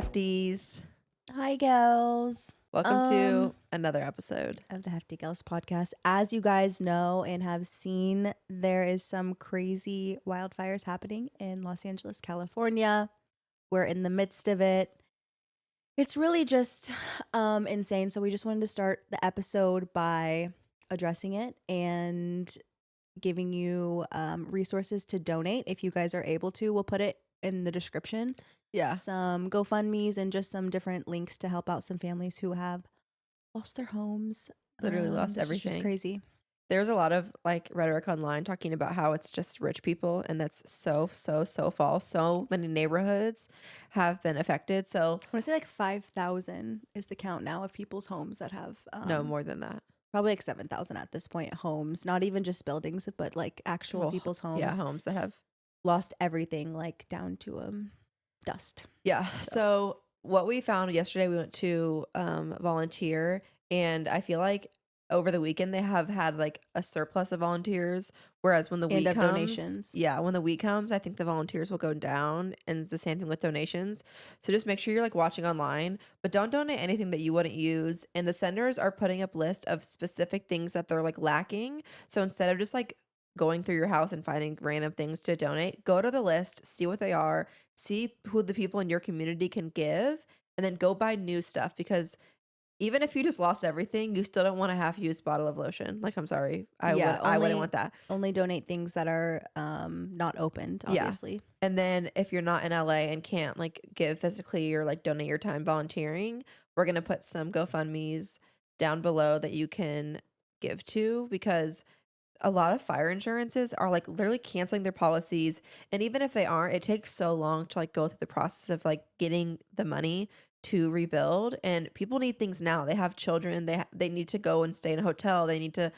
Hefties. Hi, girls. Welcome to another episode of the Hefty Gehls Podcast. As you guys know and have seen, there is some crazy wildfires happening in Los Angeles, California. We're in the midst of it. It's really just insane. So we just wanted to start the episode by addressing it and giving you resources to donate if you guys are able to. We'll put it in the description. Yeah. Some GoFundMes and just some different links to help out some families who have lost their homes. Literally lost It's everything. just crazy. There's a lot of like rhetoric online talking about how it's just rich people, and that's so false. So many neighborhoods have been affected. So I want to say like 5,000 is the count now of people's homes that have no more than that. probably like 7,000 at this point. Homes, not even just buildings, but like actual people's homes. Yeah, homes that have lost everything, like down to dust. Yeah. So what we found yesterday, we went to volunteer, and I feel like over the weekend they have had like a surplus of volunteers, whereas when the week comes, donations. Yeah, when the week comes, I think the volunteers will go down, and the same thing with donations. So just make sure you're like watching online, but don't donate anything that you wouldn't use. And the senders are putting up list of specific things that they're like lacking. So instead of just like going through your house and finding random things to donate, go to the list, see what they are, see who the people in your community can give, and then go buy new stuff, because even if you just lost everything, you still don't want to have to use a bottle of lotion. Like, I'm sorry. I wouldn't want that. Only donate things that are not opened, obviously. Yeah. And then if you're not in LA and can't like give physically or like donate your time volunteering, we're going to put some GoFundMes down below that you can give to, because a lot of fire insurances are like literally canceling their policies. And even if they aren't, it takes so long to like go through the process of like getting the money to rebuild. And people need things now. They have children. They need to go and stay in a hotel. They need to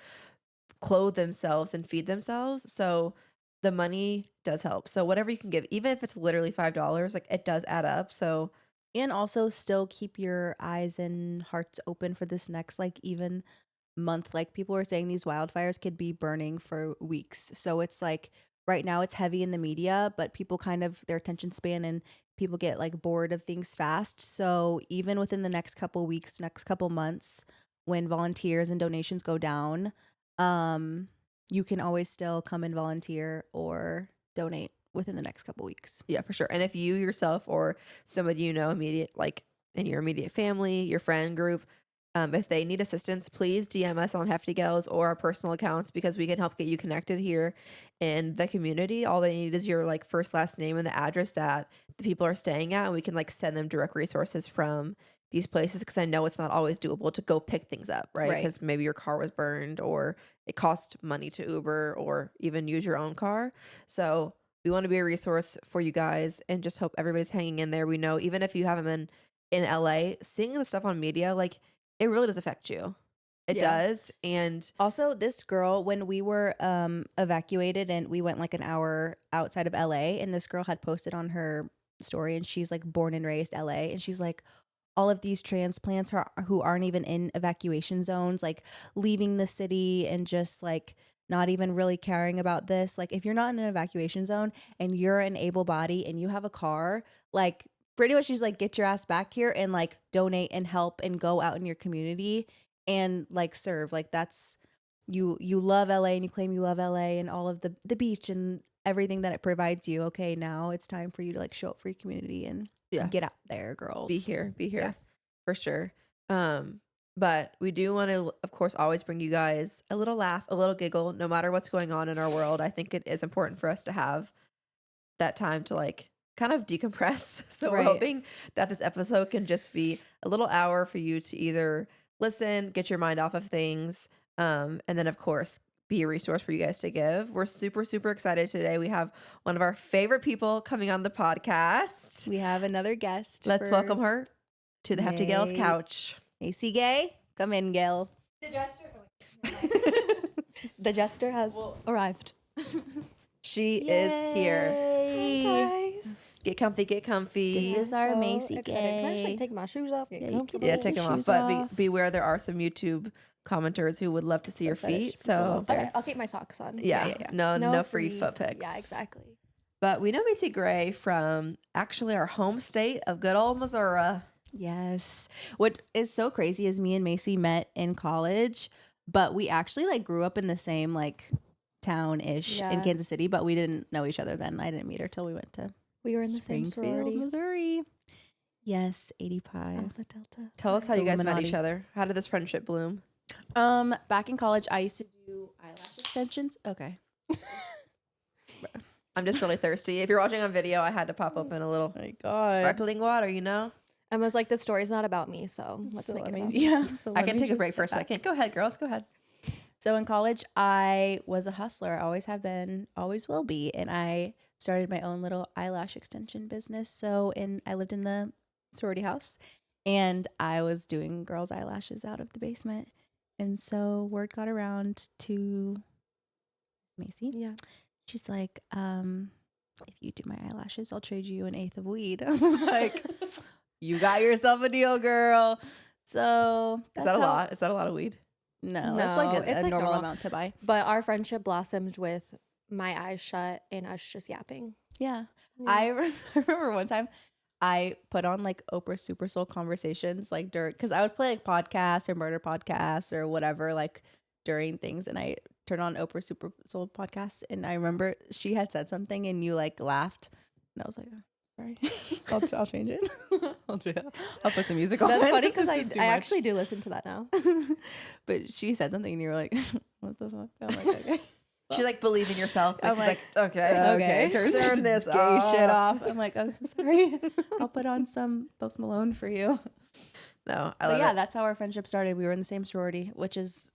clothe themselves and feed themselves. So the money does help. So whatever you can give, even if it's literally $5, like it does add up. So, and also still keep your eyes and hearts open for this next like even month. Like people are saying these wildfires could be burning for weeks. So it's like right now it's heavy in the media, but people kind of their attention span and people get like bored of things fast. So even within the next couple weeks, next couple months, when volunteers and donations go down, you can always still come and volunteer or donate within the next couple weeks. Yeah, for sure. And if you yourself or somebody you know immediate, like in your immediate family, your friend group, if they need assistance, please DM us on Hefty Gehls or our personal accounts, because we can help get you connected here in the community. All they need is your like first, last name and the address that the people are staying at, and we can like send them direct resources from these places, because I know it's not always doable to go pick things up, right? Because maybe your car was burned or it cost money to Uber or even use your own car. So we want to be a resource for you guys and just hope everybody's hanging in there. We know even if you haven't been in LA, seeing the stuff on media, like it really does affect you. It does. And also this girl, when we were evacuated and we went like an hour outside of LA, and this girl had posted on her story, and she's like born and raised LA, and she's like, all of these transplants who aren't even in evacuation zones, like leaving the city and just like not even really caring about this. Like if you're not in an evacuation zone and you're an able body and you have a car, like pretty much she's like, get your ass back here and like donate and help and go out in your community and like serve. Like that's you love LA and you claim you love LA and all of the beach and everything that it provides you. Okay, now it's time for you to like show up for your community and get out there, girls. Be here for sure. But we do want to, of course, always bring you guys a little laugh, a little giggle, no matter what's going on in our world. I think it is important for us to have that time to like kind of decompress. So we're hoping that this episode can just be a little hour for you to either listen, get your mind off of things, and then of course be a resource for you guys to give. We're super excited today. We have one of our favorite people coming on the podcast. We have another guest. Let's welcome her to the Hefty Gehls couch. Mayce Gay, come in, Gail. The Jester has arrived. She is here. Hey guys. Get comfy. This is our Mayce Gay. Can I just like take my shoes off? Yeah, take them off. But beware, there are some YouTube commenters who would love to see your feet. So okay, I'll keep my socks on. Yeah. No free foot pics. Yeah, exactly. But we know Macy Gray from actually our home state of good old Missouri. Yes. What is so crazy is me and Macy met in college, but we actually like grew up in the same like town-ish in Yeah. Kansas City, but we didn't know each other then. I didn't meet her till we went to We were in the same Springfield, sorority. Missouri. Yes, 85. Alpha Delta. Tell us how you guys met Illuminati. each other. How did this friendship bloom? Back in college, I used to do eyelash extensions. Okay. I'm just really thirsty. If you're watching on video, I had to pop open a little My God. sparkling water, you know? Emma's like, the story's not about me, so let's So make let it me- about yeah. So I let can me take a just break for a sit back. second. Go ahead, girls. Go ahead. So in college, I was a hustler. I always have been, always will be. And I started my own little eyelash extension business. So I lived in the sorority house and I was doing girls' eyelashes out of the basement. And so word got around to Macy. Yeah. She's like, if you do my eyelashes, I'll trade you an eighth of weed. I was like, you got yourself a deal, girl. So Is that a lot? Is that a lot of weed? No, No, it's like a it's like normal normal. amount to buy. But our friendship blossomed with my eyes shut and us just yapping. Yeah. Yeah. I remember one time I put on like Oprah Super Soul Conversations like because I would play like podcasts or murder podcasts or whatever like during things, and I turned on Oprah Super Soul Podcast, and I remember she had said something and you like laughed, and I was like, oh, sorry, I'll change it. I'll put some music on. That's funny because This is too I much. actually do listen to that now. But she said something and you were like, what the fuck? I'm like, okay. She like believe in yourself. I'm She's like, okay, okay, turn this gay off. shit off. I'm like, oh, sorry. I'll put on some Post Malone for you. No, I But love yeah, it. that's how our friendship started. We were in the same sorority, which is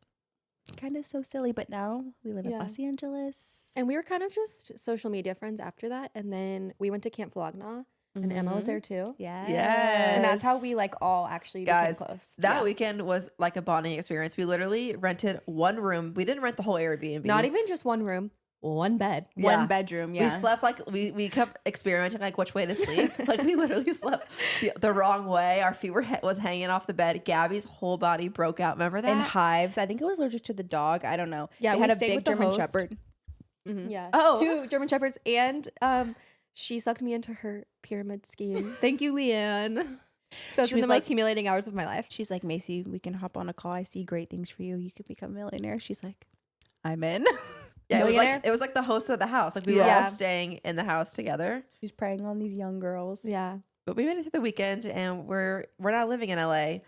kind of so silly. But now we live in Yeah. Los Angeles. And we were kind of just social media friends after that. And then we went to Camp Flogna and Emma was there too. Yeah. Yes. And that's how we like all actually Guys, became close. That Yeah. weekend was like a bonding experience. We literally rented one room. We didn't rent the whole Airbnb. Not even just one room, one bed. Yeah. One bedroom. We Yeah. slept like we kept experimenting like which way to sleep. Like we literally slept the wrong way. Our feet was hanging off the bed. Gabby's whole body broke out. Remember that? In hives. I think it was allergic to the dog. I don't know. Yeah, They we had a stayed big with the German host. Shepherd. Mhm. Yeah. Oh. 2 German Shepherds. And she sucked me into her pyramid scheme. Thank you, Leanne. Those She were was the like- most humiliating hours of my life. She's like, Macy, we can hop on a call. I see great things for you. You could become a millionaire. She's like, I'm in. Yeah, Millionaire? it was like the host of the house. Like we were all Yeah. staying in the house together. She's preying on these young girls. Yeah. But we made it through the weekend, and we're not living in LA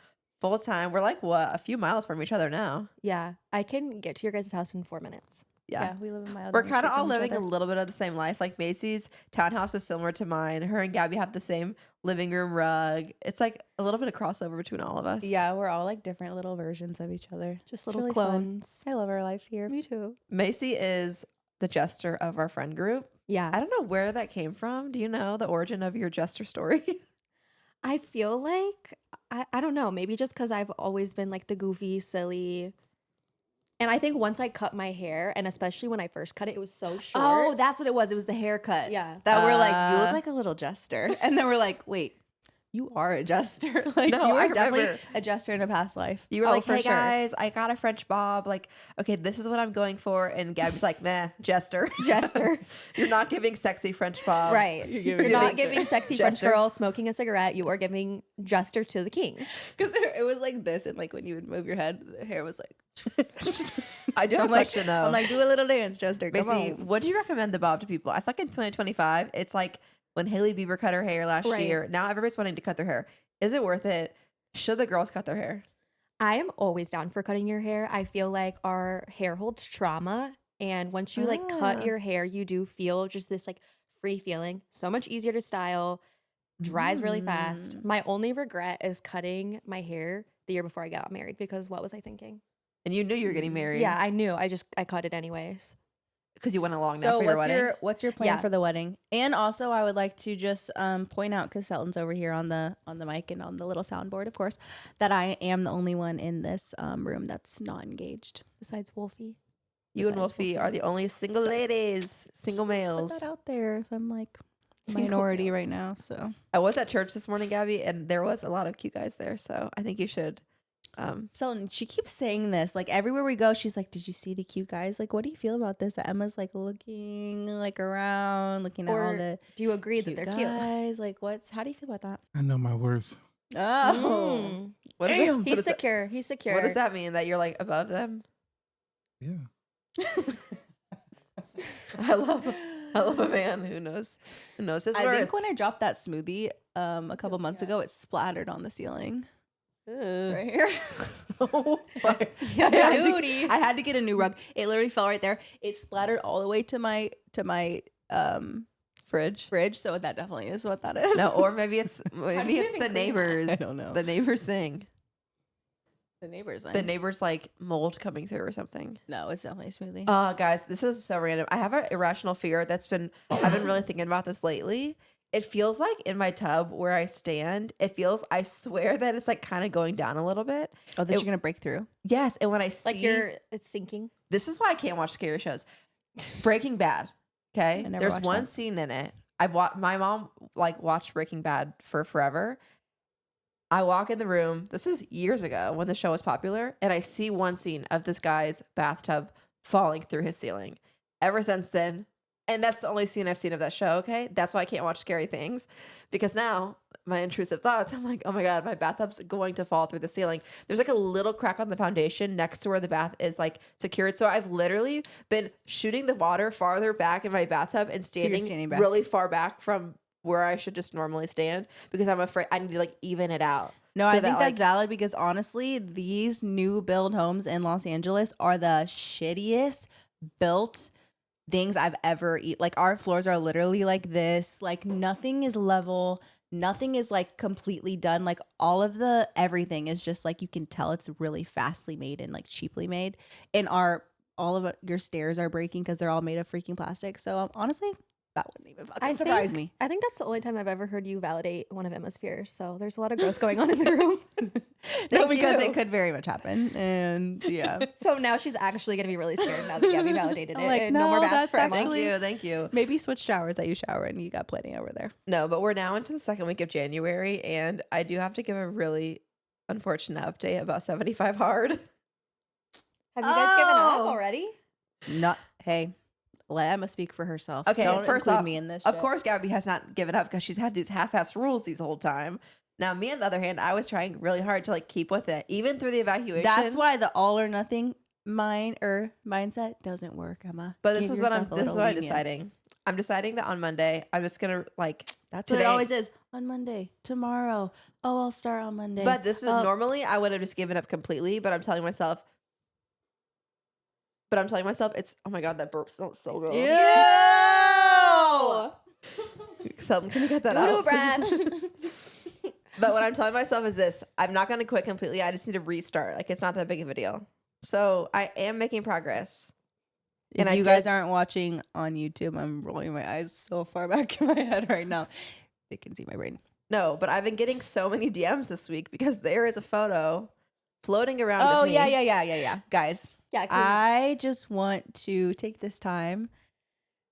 full time. We're like a few miles from each other now. Yeah. I can get to your guys' house in 4 minutes. Yeah. We live in my We're kind of all living a little bit of the same life. Like Macy's townhouse is similar to mine. Her and Gabby have the same living room rug. It's like a little bit of crossover between all of us. Yeah, we're all like different little versions of each other. Just It's little really fun. clones. I love our life here. Me too. Macy is the jester of our friend group. Yeah. I don't know where that came from. Do you know the origin of your jester story? I feel like, I don't know, maybe just because I've always been like the goofy, silly. And I think once I cut my hair, and especially when I first cut it, it was so short. Oh, that's what it was. It was the haircut. Yeah. That we're like, you Uh, look like a little jester. And then we're like, wait, you are a jester. Like No, you were I definitely remember. a jester in a past life. You were Oh, like, for hey sure. guys, I got a French bob. Like, okay, this is what I'm going for. And Gabby's like, meh, jester. Jester. You're not giving sexy French bob. Right. You're You're giving not Jester. giving sexy French Jester. girl smoking a cigarette. You are giving Jester to the king. Because it was like this. And like when you would move your head, the hair was like, I do have I'm a like, question though. I'm like, do a little dance, Jester. Come Macy, on. what do you recommend the bob to people? I feel like in 2025, it's like when Hailey Bieber cut her hair last Right. year. Now everybody's wanting to cut their hair. Is it worth it? Should the girls cut their hair? I am always down for cutting your hair. I feel like our hair holds trauma. And once you like Ah. cut your hair, you do feel just this like free feeling. So much easier to style, dries really fast. My only regret is cutting my hair the year before I got married because what was I thinking? And you knew you were getting married. Yeah, I knew. I cut it anyways. Because you went along now So for your what's wedding. what's your plan Yeah. for the wedding? And also I would like to just point out, because Selton's over here on the mic and on the little soundboard, of course, that I am the only one in this room that's not engaged. Besides Wolfie. You and besides Wolfie Wolfie. are the only single ladies, single Put males. that out there if I'm like Single minority males. right now. So I was at church this morning, Gabby, and there was a lot of cute guys there. So I think you should So she keeps saying this, like everywhere we go, she's like, "Did you see the cute guys? Like, what do you feel about this?" That Emma's like looking like around, looking at all Or the do you agree that cute they're cute? guys. Like, how do you feel about that? I know my worth. Oh, Mm. What is Damn. that? He's secure. He's secure. What does that mean? That you're like above them? Yeah. I love a man who knows his I worth. think when I dropped that smoothie a couple months ago, it splattered on the ceiling right here. Oh my- I had to get a new rug. It literally fell right there. It splattered all the way to my fridge. So that definitely is what that is. No, or maybe it's do you the even clean neighbors. I don't know. The neighbors thing. The neighbors. The neighbors like mold coming through or something. No, it's definitely a smoothie. Oh, guys, this is so random. I have an irrational fear I've been really thinking about this lately. It feels like in my tub where I stand, I swear that it's like kind of going down a little bit. Oh, that you're gonna break through. Yes, and when I see, Like it's sinking. this is why I can't watch scary shows. Breaking Bad. Okay, I never there's watched one that. scene in it. My mom like watched Breaking Bad for forever. I walk in the room. This is years ago when the show was popular, and I see one scene of this guy's bathtub falling through his ceiling. Ever since then, and that's the only scene I've seen of that show. Okay, that's why I can't watch scary things, because now my intrusive thoughts. I'm like, oh my god, my bathtub's going to fall through the ceiling. There's like a little crack on the foundation next to where the bath is like secured. So I've literally been shooting the water farther back in my bathtub and standing back. really far back from where I should just normally stand, because I'm afraid I need to like even it out. No, So I think that, that's like- valid because honestly, these new build homes in Los Angeles are the shittiest built things I've ever eaten. Like our floors are literally like this. Like nothing is level. Nothing is like completely done. Like everything is just like you can tell it's really fastly made and like cheaply made. And all of your stairs are breaking because they're all made of freaking plastic. So honestly, that wouldn't even fucking surprise me. I think that's the only time I've ever heard you validate one of Emma's fears. So there's a lot of growth going on in the room. No, because you. it could very much happen. And yeah. So now she's actually going to be really scared now that Gabby validated I'm it. like, And no more no, baths that's for Emma. actually- Thank you. Maybe switch showers that you shower and you got plenty over there. No, but we're now into the second week of January, and I do have to give a really unfortunate update about 75 Hard. Have you guys given up Oh. already? Not hey, let Emma speak for herself. Okay, Don't first include off, me in this. Of shit. course, Gabby has not given up because she's had these half-assed rules these whole time. Now, me on the other hand, I was trying really hard to like keep with it, even through the evacuation. That's why the all or nothing mindset doesn't work, Emma. But this Give is what yourself a little I'm lenience. deciding. I'm deciding that on Monday, I'm just gonna like. That's today, what it always is. On Monday, tomorrow. Oh, I'll start on Monday. But this is Oh. normally I would have just given up completely. But I'm telling myself. It's oh my god, that burp smells so good. Ew! So I'm gonna get that Doo-doo out. breath. But what I'm telling myself is this: I'm not gonna quit completely. I just need to restart. Like it's not that big of a deal. So I am making progress. If And I you did- guys aren't watching on YouTube, I'm rolling my eyes so far back in my head right now. They can see my brain. No, but I've been getting so many DMs this week because there is a photo floating around. Oh of me. yeah. Guys, Yeah, cool. I just want to take this time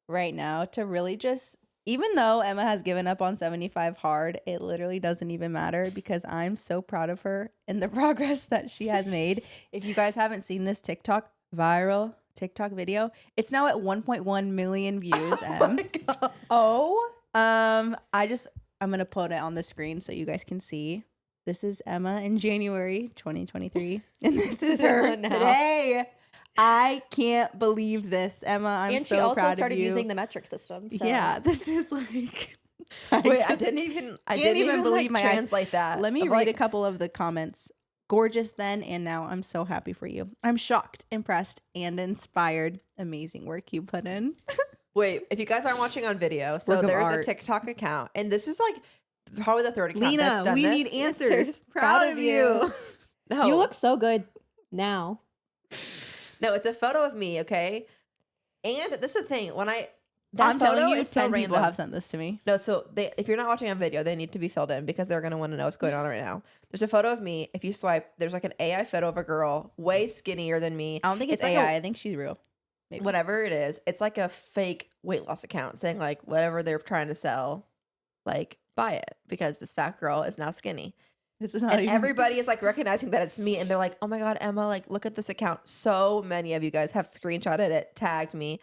right now to really just, even though Emma has given up on 75 hard, it literally doesn't even matter because I'm so proud of her and the progress that she has made. If you guys haven't seen this viral TikTok video, it's now at 1.1 million views. I'm gonna put it on the screen so you guys can see. This is Emma in January 2023, and this is her Now. today. I can't believe this, Emma. I'm and so she also proud started of you. using the metric system. So. Yeah, this is like. Wait, I just didn't even believe my eyes. translate that. Let me Of, read like, a couple of the comments. Gorgeous then and now. I'm so happy for you. I'm shocked, impressed, and inspired. Amazing work you put in. Wait, if you guys aren't watching on video, so Work of there's art. a TikTok account, and this is like probably the third account Lena, that's done we this. need answers. Answers. Proud of you. No, You look so good now. no, it's a photo of me, okay? And this is the thing when that I'm photo telling you, is so 10 random. people have sent this to me. No, so if you're not watching on video, they need to be filled in because they're gonna want to know what's going on right now. There's a photo of me. If you swipe, there's like an AI photo of a girl way skinnier than me. I don't think it's like AI. a- I think she's real. Maybe. Whatever it is, it's like a fake weight loss account saying like whatever they're trying to sell, like buy it because this fat girl is now skinny. This is not And even everybody is like recognizing that it's me. And they're like, oh my God, Emma, like, look at this account. So many of you guys have screenshotted it, tagged me.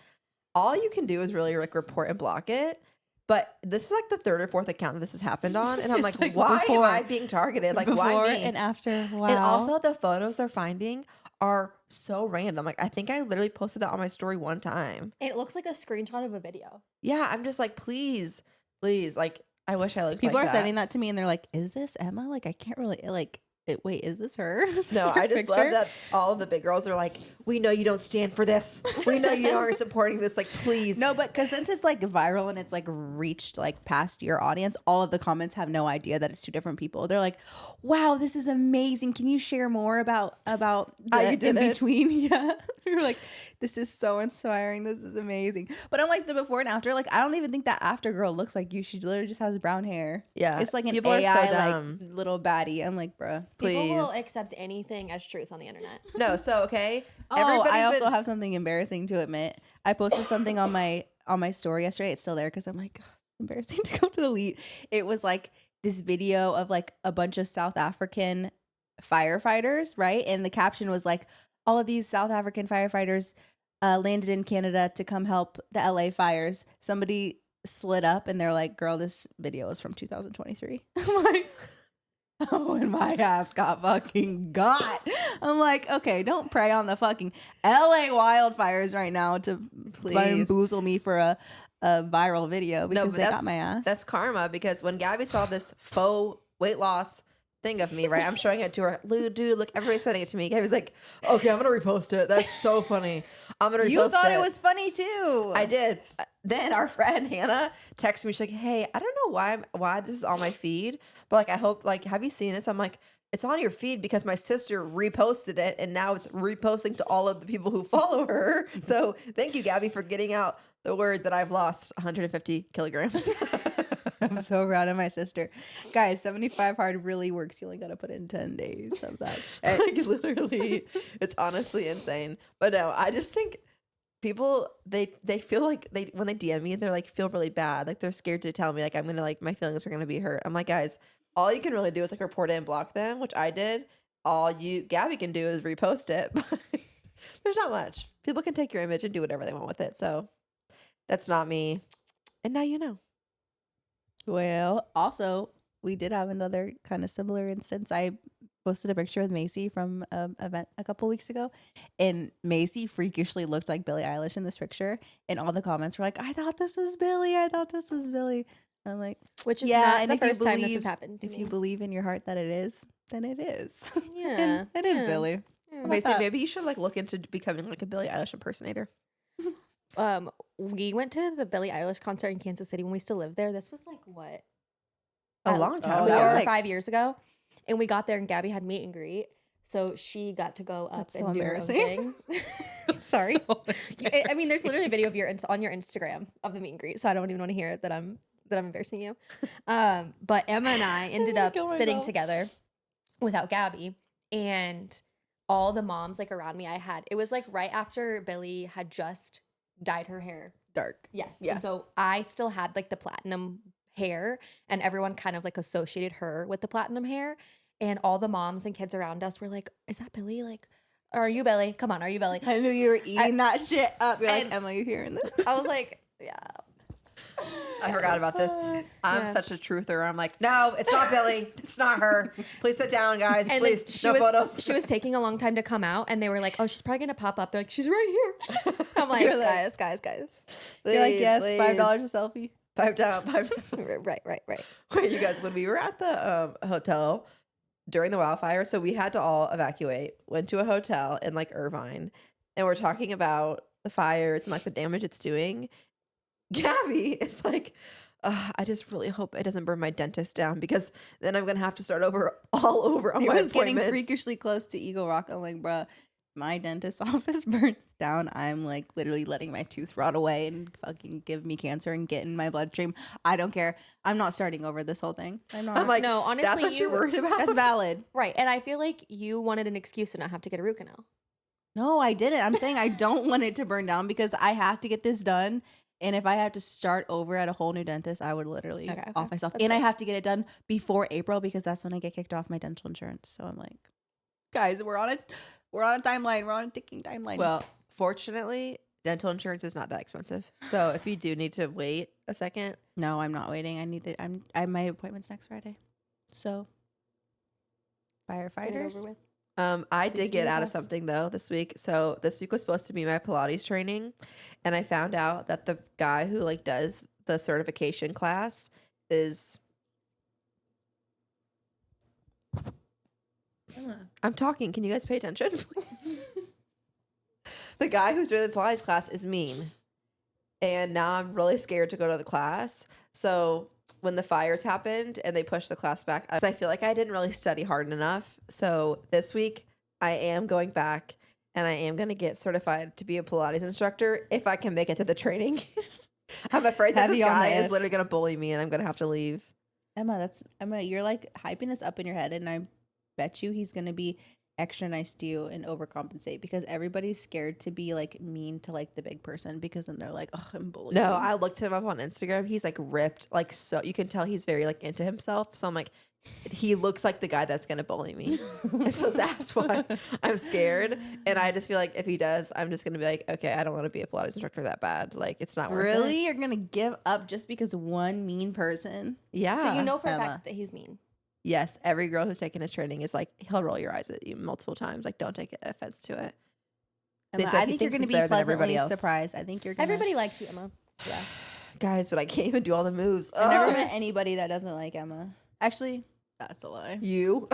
All you can do is really like report and block it. But this is like the third or fourth account that this has happened on. And I'm It's like, like why before- am I being targeted? Like, before why me? and after. Wow. And also the photos they're finding are so random. Like, I think I literally posted that on my story one time. It looks like a screenshot of a video. Yeah, I'm just like, please, like, I wish I looked people like are that. sending that to me and they're like, is this Emma? Like, I can't really like wait, is this her? Is this No, her I just love picture? that all of the big girls are like, we know you don't stand for this. We know you aren't supporting this. Like, please. No, but because since it's like viral and it's like reached like past your audience, all of the comments have no idea that it's two different people. They're like, "Wow, this is amazing! Can you share more about How the you did in it?" between?" Yeah, we were like, "This is so inspiring. This is amazing." But I'm like the before and after. Like, I don't even think that after girl looks like you. She literally just has brown hair. Yeah, it's like an people are so AI dumb. like little baddie. I'm like, bruh. People will Please. accept anything as truth on the internet. No, so okay. Oh, I Everybody's also been- have something embarrassing to admit. I posted something on my story yesterday. It's still there because I'm like, "Ugh, it's embarrassing to go to delete." It was like this video of like a bunch of South African firefighters, right? And the caption was like, all of these South African firefighters landed in Canada to come help the LA fires. Somebody slid up and they're like, "Girl, this video is from 2023." I'm like, oh, and my ass got fucking got. I'm like, okay, don't prey on the fucking LA wildfires right now to Please. bamboozle me for a viral video because but they got my ass. That's karma, because when Gabby saw this faux weight loss thing of me, right? I'm showing it to her. Dude, look, everybody's sending it to me. Gabby's like, okay, I'm gonna repost it. That's so funny. I'm gonna repost it. You thought it was funny too. I did. Then our friend Hannah texted me. She's like, "Hey, I don't know why this is on my feed, but like, I hope, like, have you seen this?" I'm like, "It's on your feed because my sister reposted it, and now it's reposting to all of the people who follow her." So thank you, Gabby, for getting out the word that I've lost 150 kilograms. I'm so proud of my sister. Guys, 75 hard really works. You only got to put in 10 days of that shit. Like, literally, it's honestly insane. But no, I just think people they feel like when they DM me, they're like feel really bad, like they're scared to tell me like I'm gonna like my feelings are gonna be hurt. I'm like, guys, all you can really do is like report it and block them, which I did. All Gabby can do is repost it. There's not much. People can take your image and do whatever they want with it. So that's not me. And now you know. Well, also, we did have another kind of similar instance. I posted a picture with Mayce from an event a couple weeks ago, and Mayce freakishly looked like Billie Eilish in this picture, and all the comments were like, "I thought this was Billie. I thought this was Billie." I'm like, Which is yeah, not and the if you first time this believe- has happened to if me. you believe in your heart that it is, then it is. Yeah, And it is yeah. Billie. Basically, that? maybe you should like look into becoming like a Billie Eilish impersonator. We went to the Billie Eilish concert in Kansas City when we still lived there. This was like what? A long time oh, 4 that was or like- 5 years ago. And we got there and Gabby had meet and greet. So she got to go up That's and so do her own embarrassing. thing. Sorry. I mean, there's literally a video of on your Instagram of the meet and greet. So I don't even want to hear that I'm embarrassing you. But Emma and I ended up Oh my sitting God. together without Gabby, and all the moms like around me. It was like right after Billie had just dyed her hair. Dark. Yes. Yeah. And so I still had like the platinum hair, and everyone kind of like associated her with the platinum hair. And all the moms and kids around us were like, "Is that Billie? Like, or are you Billie? Come on, are you Billie?" I knew you were eating that shit up. You're like, and- Emma, you hearing this? I was like, "Yeah." I forgot about this. I'm Yeah. such a truther. I'm like, no, it's not Billie. It's not her. Please sit down, guys. And Please, then no photos. she was taking a long time to come out, and they were like, "Oh, she's probably gonna pop up." They're like, "She's right here." I'm like, You're like- guys. You're like, Please, yes, please. $5 a selfie. Pipe down. Right. Wait, you guys, when we were at the hotel during the wildfire, so we had to all evacuate, went to a hotel in like Irvine, and we're talking about the fires and like the damage it's doing. Gabby is like, I just really hope it doesn't burn my dentist down, because then I'm gonna have to start all over on It my was getting appointments. freakishly close to Eagle Rock. I'm like, bruh, my dentist's office burns down. I'm like literally letting my tooth rot away and fucking give me cancer and get in my bloodstream. I don't care. I'm not starting over this whole thing. I'm not. I'm like, No, honestly, that's what you're worried about. that's valid. Right. And I feel like you wanted an excuse to not have to get a root canal. No, I didn't. I'm saying I don't want it to burn down because I have to get this done. And if I had to start over at a whole new dentist, I would literally Okay, off myself. that's And I fair. have to get it done before April because that's when I get kicked off my dental insurance. So I'm like, guys, we're on a timeline. We're on a ticking timeline. Well, fortunately, dental insurance is not that expensive. So if you do need to wait a second, no, I'm not waiting. I need it. I have my appointment's next Friday. So Get it firefighters. over with. I Please did do get your out of best. something though this week. So this week was supposed to be my Pilates training, and I found out that the guy who like does the certification class is. I'm talking. Can you guys pay attention, please? The guy who's doing the Pilates class is mean, and now I'm really scared to go to the class. So when the fires happened and they pushed the class back, I feel like I didn't really study hard enough. So this week I am going back and I am going to get certified to be a Pilates instructor if I can make it to the training. I'm afraid that this Heavy on guy the is if. literally going to bully me and I'm going to have to leave. Emma, you're like hyping this up in your head, and I bet you he's gonna be extra nice to you and overcompensate because everybody's scared to be like mean to like the big person because then they're like, oh, I'm bullied. No, I looked him up on Instagram. He's like ripped, like so you can tell he's very like into himself. So I'm like, he looks like the guy that's gonna bully me. And so that's why I'm scared. And I just feel like if he does, I'm just gonna be like, okay, I don't want to be a Pilates instructor that bad. Like it's not worth it. Really? You're gonna give up just because one mean person? Yeah. So you know for a Emma. fact that he's mean. Yes, every girl who's taken his training is like he'll roll your eyes at you multiple times. Like don't take offense to it. They Emma, said I he think you're thinks gonna he's be better than everybody pleasantly else. surprised. I think you're gonna. Everybody likes you, Emma. Yeah. Guys, but I can't even do all the moves. I've never Ugh. met anybody that doesn't like Emma. Actually, that's a lie. You.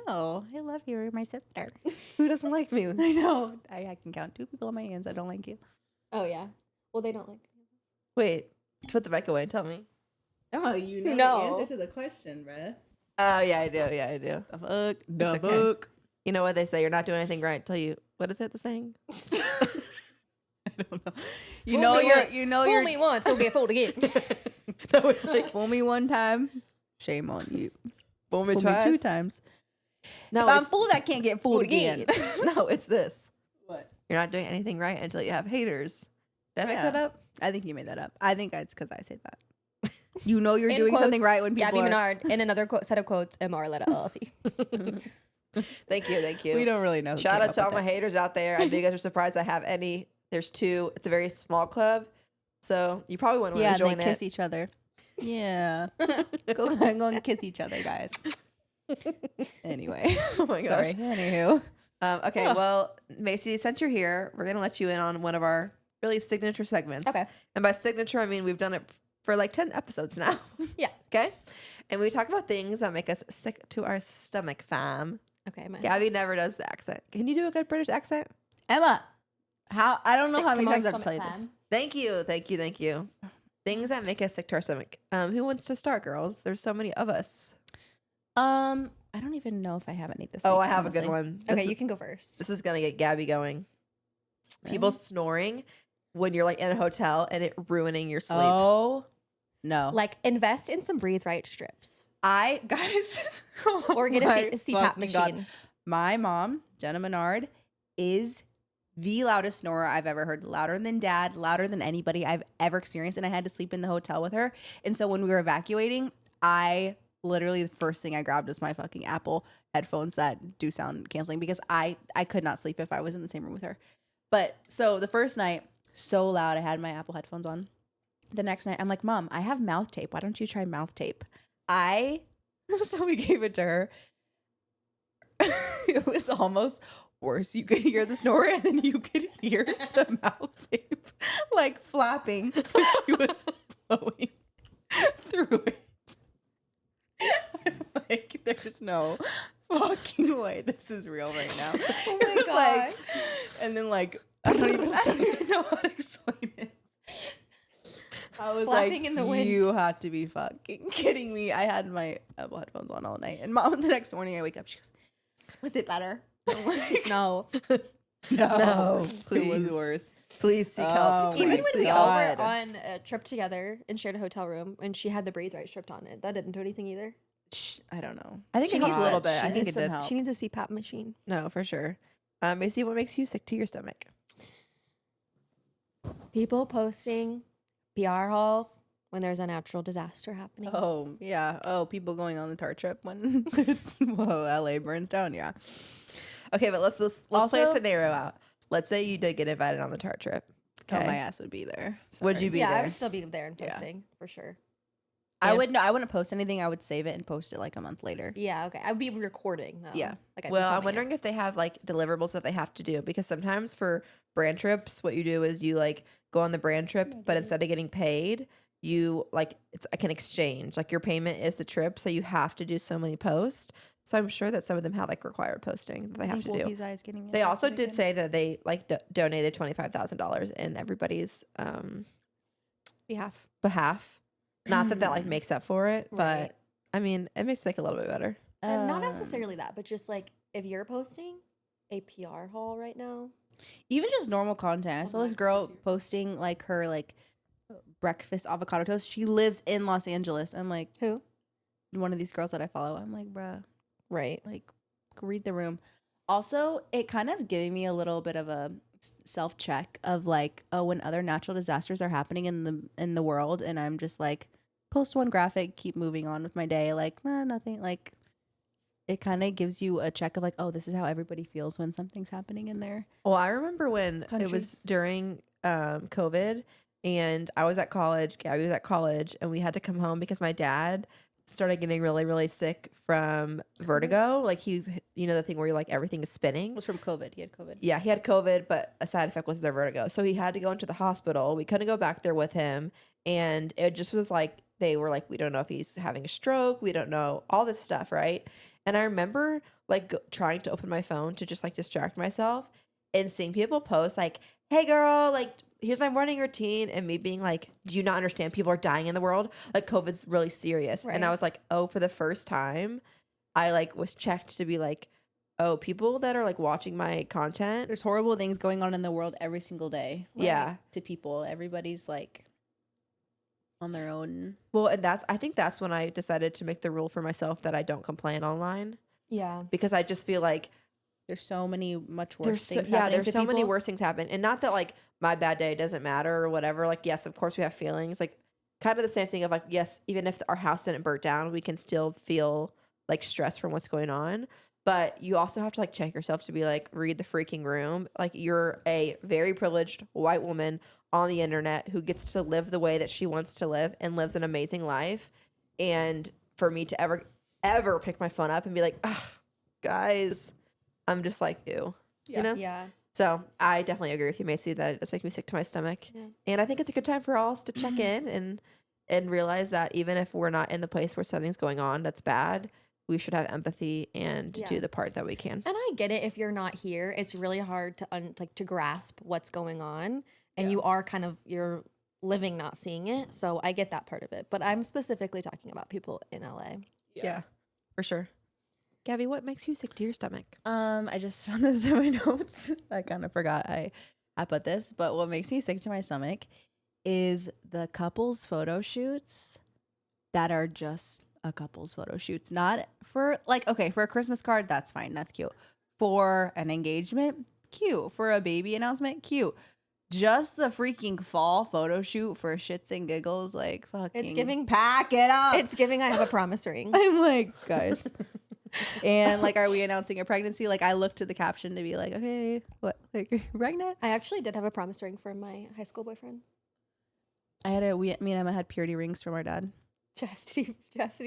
No, I love you. You're my sister. Who doesn't like me? I know. I can count 2 people on my hands that don't like you. Oh yeah. Well, they don't like. Wait, put the mic away and tell me. Emma, you know No. the answer to the question, bruh. Oh yeah, I do. Yeah, I do. The fuck? The It's okay. fuck? You know what they say? You're not doing anything right until you. What is it? The saying? I don't know. You Fool know me you're. once- You know Fool you're. me once, he'll get fooled again. No, it's like fool me one time, shame on you. Fool me Fool twice. me 2 times. No, if I'm it's, fooled, I can't get fooled again. no, it's this. What? You're not doing anything right until you have haters. Did I make Yeah. that up? I think you made that up. I think it's because I say that. You know you're In doing quotes, something right when people Gabi are. Menard in another set of quotes. Marletta LLC. Thank you, thank you. We don't really know. who Shout came out up to all with my it. haters out there. I know you guys are surprised I have any. There's 2. It's a very small club, so you probably wouldn't Yeah, want to they join kiss it. each other. Yeah, go and kiss each other, guys. Anyway, Oh my gosh. sorry. Anywho, Okay, well, Macy, since you're here, we're gonna let you in on one of our really signature segments. Okay. And by signature, I mean we've done it for like 10 episodes now. Yeah. Okay. And we talk about things that make us sick to our stomach, fam. Okay, man. Gabby never does the accent. Can you do a good British accent? Emma, how I don't know Sick how to many my times I've stomach, told you fam. this. Thank you, thank you, thank you. Things that make us sick to our stomach. Who wants to start, girls? There's so many of us. I don't even know if I have any this. Oh, week, I have a good honestly. one. Okay, This you can go first. This is gonna get Gabby going. People snoring when you're like in a hotel and it ruining your sleep. Oh no! Like, invest in some breathe right strips. I guys, Or get a my CPAP fucking God. machine. My mom, Jenna Menard, is the loudest snorer I've ever heard. Louder than dad, louder than anybody I've ever experienced. And I had to sleep in the hotel with her. And so when we were evacuating, I literally the first thing I grabbed was my fucking Apple headphones that do sound canceling because I could not sleep if I was in the same room with her. But so the first night, so loud, I had my Apple headphones on. The next night, I'm like, Mom, I have mouth tape. Why don't you try mouth tape? So we gave it to her. It was almost worse. You could hear the snore and then you could hear the mouth tape like flapping when she was blowing through it. I'm like, there's no fucking way this is real right now. Oh It my was God. like, and then like, I don't even know how to explain it. I was like, Flapping in the wind. you have to be fucking kidding me. I had my Apple headphones on all night. And Mom, the next morning I wake up, she goes, was it better? I'm like, No. No, it was please. worse. Please seek Oh help. my Even Please when seek we help. all were God. on a trip together and shared a hotel room and she had the breathe right stripped on it, that didn't do anything either. I don't know. I think She it helped a needs little it. bit. She I think needs it some did. help. She needs a CPAP machine. No, for sure. Macy, what makes you sick to your stomach? People posting PR halls when there's a natural disaster happening. Oh, yeah. Oh, people going on the tar trip when LA burns down. Yeah. Okay, but let's play a Also- scenario out. Let's say you did get invited on the tar trip. Oh, Okay. my ass would be there. Would you Sorry. be Yeah, I there? would still be there and Yeah. posting for sure. I would no. I wouldn't post anything. I would save it and post it like a month later. Yeah, okay. I would be recording though. Yeah. Like I'd be Well, I'm filming wondering if they have like deliverables that they have to do, because sometimes for brand trips, what you do is you like go on the brand trip, but instead of getting paid, you like it's like an exchange. Like your payment is the trip, so you have to do so many posts. So I'm sure that some of them have like required posting that they have to do. Wolfie's eyes getting They also infected did again. say that they like donated $25,000 in everybody's behalf. Not that like makes up for it, but Right. I mean, it makes it like a little bit better. And not necessarily that, but just like if you're posting a PR haul right now. Even just normal content. I saw this my girl posting like her like breakfast avocado toast. She lives in Los Angeles. I'm like, Who? one of these girls that I follow. I'm like, bruh, Right. like read the room. Also, it kind of is giving me a little bit of a self check of like, oh, when other natural disasters are happening in the world, and I'm just like, post one graphic, keep moving on with my day. Like, nothing. Like, it kind of gives you a check of like, oh, this is how everybody feels when something's happening in there. Well, I remember when it Country. was during COVID and I was at college, Gabby was at college, and we had to come home because my dad started getting really, really sick from vertigo. Like he, you know, the thing where you're like everything is spinning. It was from COVID. He had COVID. Yeah, he had COVID, but a side effect was the vertigo. So he had to go into the hospital. We couldn't go back there with him. And it just was like, they were like, we don't know if he's having a stroke. We don't know all this stuff, right? And I remember like trying to open my phone to just like distract myself and seeing people post like, hey girl, like here's my morning routine. And me being like, do you not understand? People are dying in the world. Like COVID's really serious. And I Right. was like, oh, for the first time, I like was checked to be like, oh, people that are like watching my content. There's horrible things going on in the world every single day. Yeah. To people. Everybody's like on their own. Well, and I think that's when I decided to make the rule for myself that I don't complain online, Yeah. because I just feel like There's so many much worse there's things yeah, happening there's to so many people. worse things happen. And not that like my bad day doesn't matter or whatever. Like, yes, of course we have feelings. Like kind of the same thing of like, yes, even if our house didn't burn down, we can still feel like stress from what's going on. But you also have to like check yourself to be like, read the freaking room. Like you're a very privileged white woman on the internet who gets to live the way that she wants to live and lives an amazing life. And for me to ever pick my phone up and be like, ugh, guys, I'm just like, ew, you know? Yeah. So I definitely agree with you, Mayce, that it does make me sick to my stomach. Yeah. And I think it's a good time for all us to check in and realize that even if we're not in the place where something's going on that's bad, we should have empathy and Yeah. do the part that we can. And I get it. If you're not here, it's really hard to to grasp what's going on, and you are you're living not seeing it. So I get that part of it. But I'm specifically talking about people in LA. Yeah, for sure. Gabby, what makes you sick to your stomach? I just found this in my notes. I kind of forgot I put this, but what makes me sick to my stomach is the couples photo shoots that are just a couples photo shoots. Not for like, okay, for a Christmas card, that's fine. That's cute. For an engagement, cute. For a baby announcement, cute. Just the freaking fall photo shoot for shits and giggles, like fucking giving- pack it up. It's giving I have a promise ring. I'm like, guys. And like, are we announcing a pregnancy? Like, I looked to the caption to be like, okay, what? Like, are you pregnant? I actually did have a promise ring from my high school boyfriend. Me and Emma had purity rings from our dad. Chastity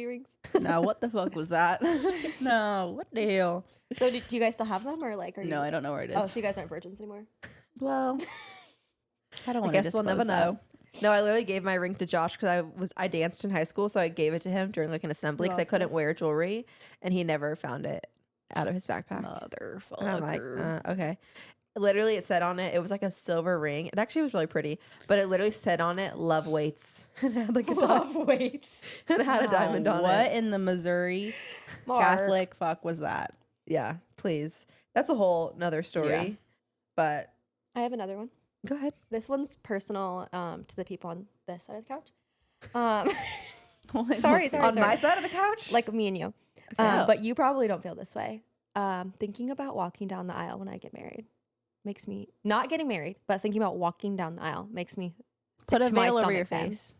rings. No, what the fuck was that? No, what the hell? So do you guys still have them, or like are you? No, I don't know where it is. Oh, so you guys aren't virgins anymore? Well, I don't I want to guess we'll never know. No, I literally gave my ring to Josh because I danced in high school, so I gave it to him during like an assembly because I Lost couldn't it. wear jewelry, and he never found it out of his backpack. Motherfucker. And I'm like, okay. Literally, it said on it, it was like a silver ring. It actually was really pretty, but it literally said on it, "Love weights," and it had like a weights. and it had a diamond on What it. in the Missouri Mark. Catholic fuck was that? Yeah, please. That's a whole nother story. Yeah. But I have another one. go ahead. This one's personal to the people on this side of the couch. Sorry. On my side of the couch, Like me and you. Okay. But you probably don't feel this way. Thinking about walking down the aisle when I get married makes me, not getting married, but thinking about walking down the aisle makes me sick Put a to my veil over your stomach, fam. face.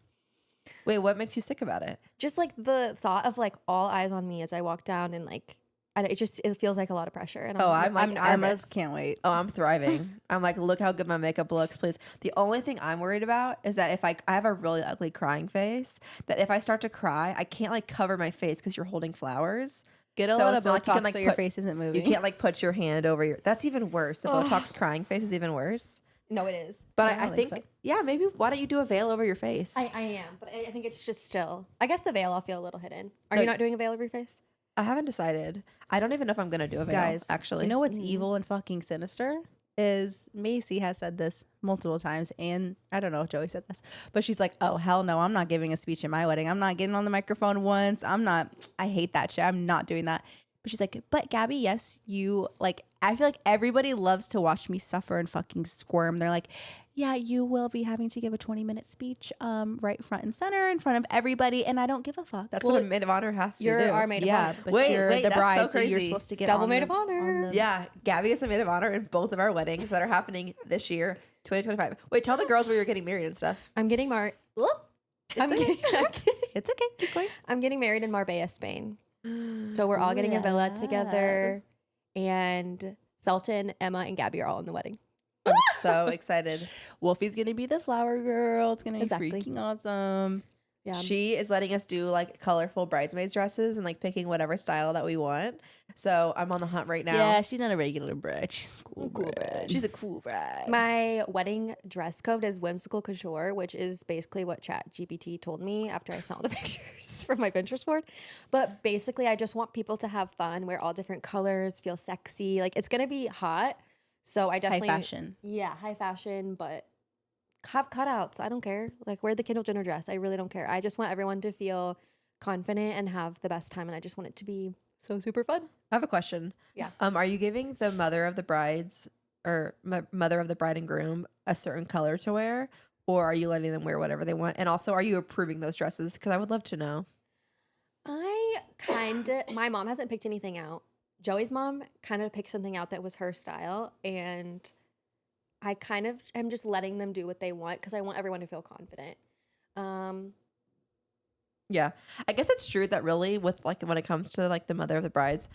Wait, what makes you sick about it? Just like the thought of like all eyes on me as I walk down, and like it feels like a lot of pressure. And I'm Emma's nervous. can't wait. Oh, I'm thriving. I'm like, look how good my makeup looks, please. The only thing I'm worried about is that if I have a really ugly crying face, that if I start to cry, I can't like cover my face because you're holding flowers. Get a So lot of it's not like you Botox can, like, so your put- face isn't moving. You can't like put your hand over your. That's even worse. The Botox crying face is even worse. no, it is. But Yeah, I I don't think, think so. yeah, maybe why don't you do a veil over your face? I am, but I think it's just still. I guess the veil I'll feel a little hidden. Are No. you not doing a veil over your face? I haven't decided. I don't even know if I'm gonna do a veil. Guys, actually, you know what's evil and fucking sinister is Mayce has said this multiple times, and I don't know if Joey said this, but she's like, "Oh hell no, I'm not giving a speech at my wedding. I'm not getting on the microphone once. I hate that shit. I'm not doing that." But she's like, "But Gabby, yes, you like. I feel like everybody loves to watch me suffer and fucking squirm. They're like." Yeah, you will be having to give a 20-minute speech right front and center in front of everybody, and I don't give a fuck. that's Well, what a maid of honor has to You're do. our maid of yeah, honor. but Wait, you're wait, the that's bride, so so you're crazy. supposed to get Double on maid the- of honor. on the- Yeah, Gabby is a maid of honor in both of our weddings that are happening this year, 2025. Wait, tell the girls where you're getting married and stuff. I'm getting married. I'm, okay. It's okay. Keep going. I'm getting married in Marbella, Spain. So we're all getting a villa together, and Selton, Emma, and Gabby are all in the wedding. I'm so excited. Wolfie's gonna be the flower girl. It's gonna be Exactly. freaking awesome. Yeah. She is letting us do like colorful bridesmaids dresses and like picking whatever style that we want. So I'm on the hunt right now. Yeah, she's not a regular bride. She's a cool, Cool bride. She's a cool bride. My wedding dress code is whimsical couture, which is basically what ChatGPT told me after I saw the pictures from my Pinterest board. But basically, I just want people to have fun, wear all different colors, feel sexy. Like, it's going to be hot. So I definitely. High fashion. Yeah, high fashion, but have cutouts. I don't care. Like, wear the Kendall Jenner dress. I really don't care. I just want everyone to feel confident and have the best time. And I just want it to be so super fun. I have a question. Yeah. Are you giving the mother of the brides or mother of the bride and groom a certain color to wear, or are you letting them wear whatever they want? And also, are you approving those dresses? Because I would love to know. My mom hasn't picked anything out. Joey's mom kind of picked something out that was her style, and I kind of am just letting them do what they want because I want everyone to feel confident. Yeah, I guess it's true that really with like when it comes to like the mother of the brides,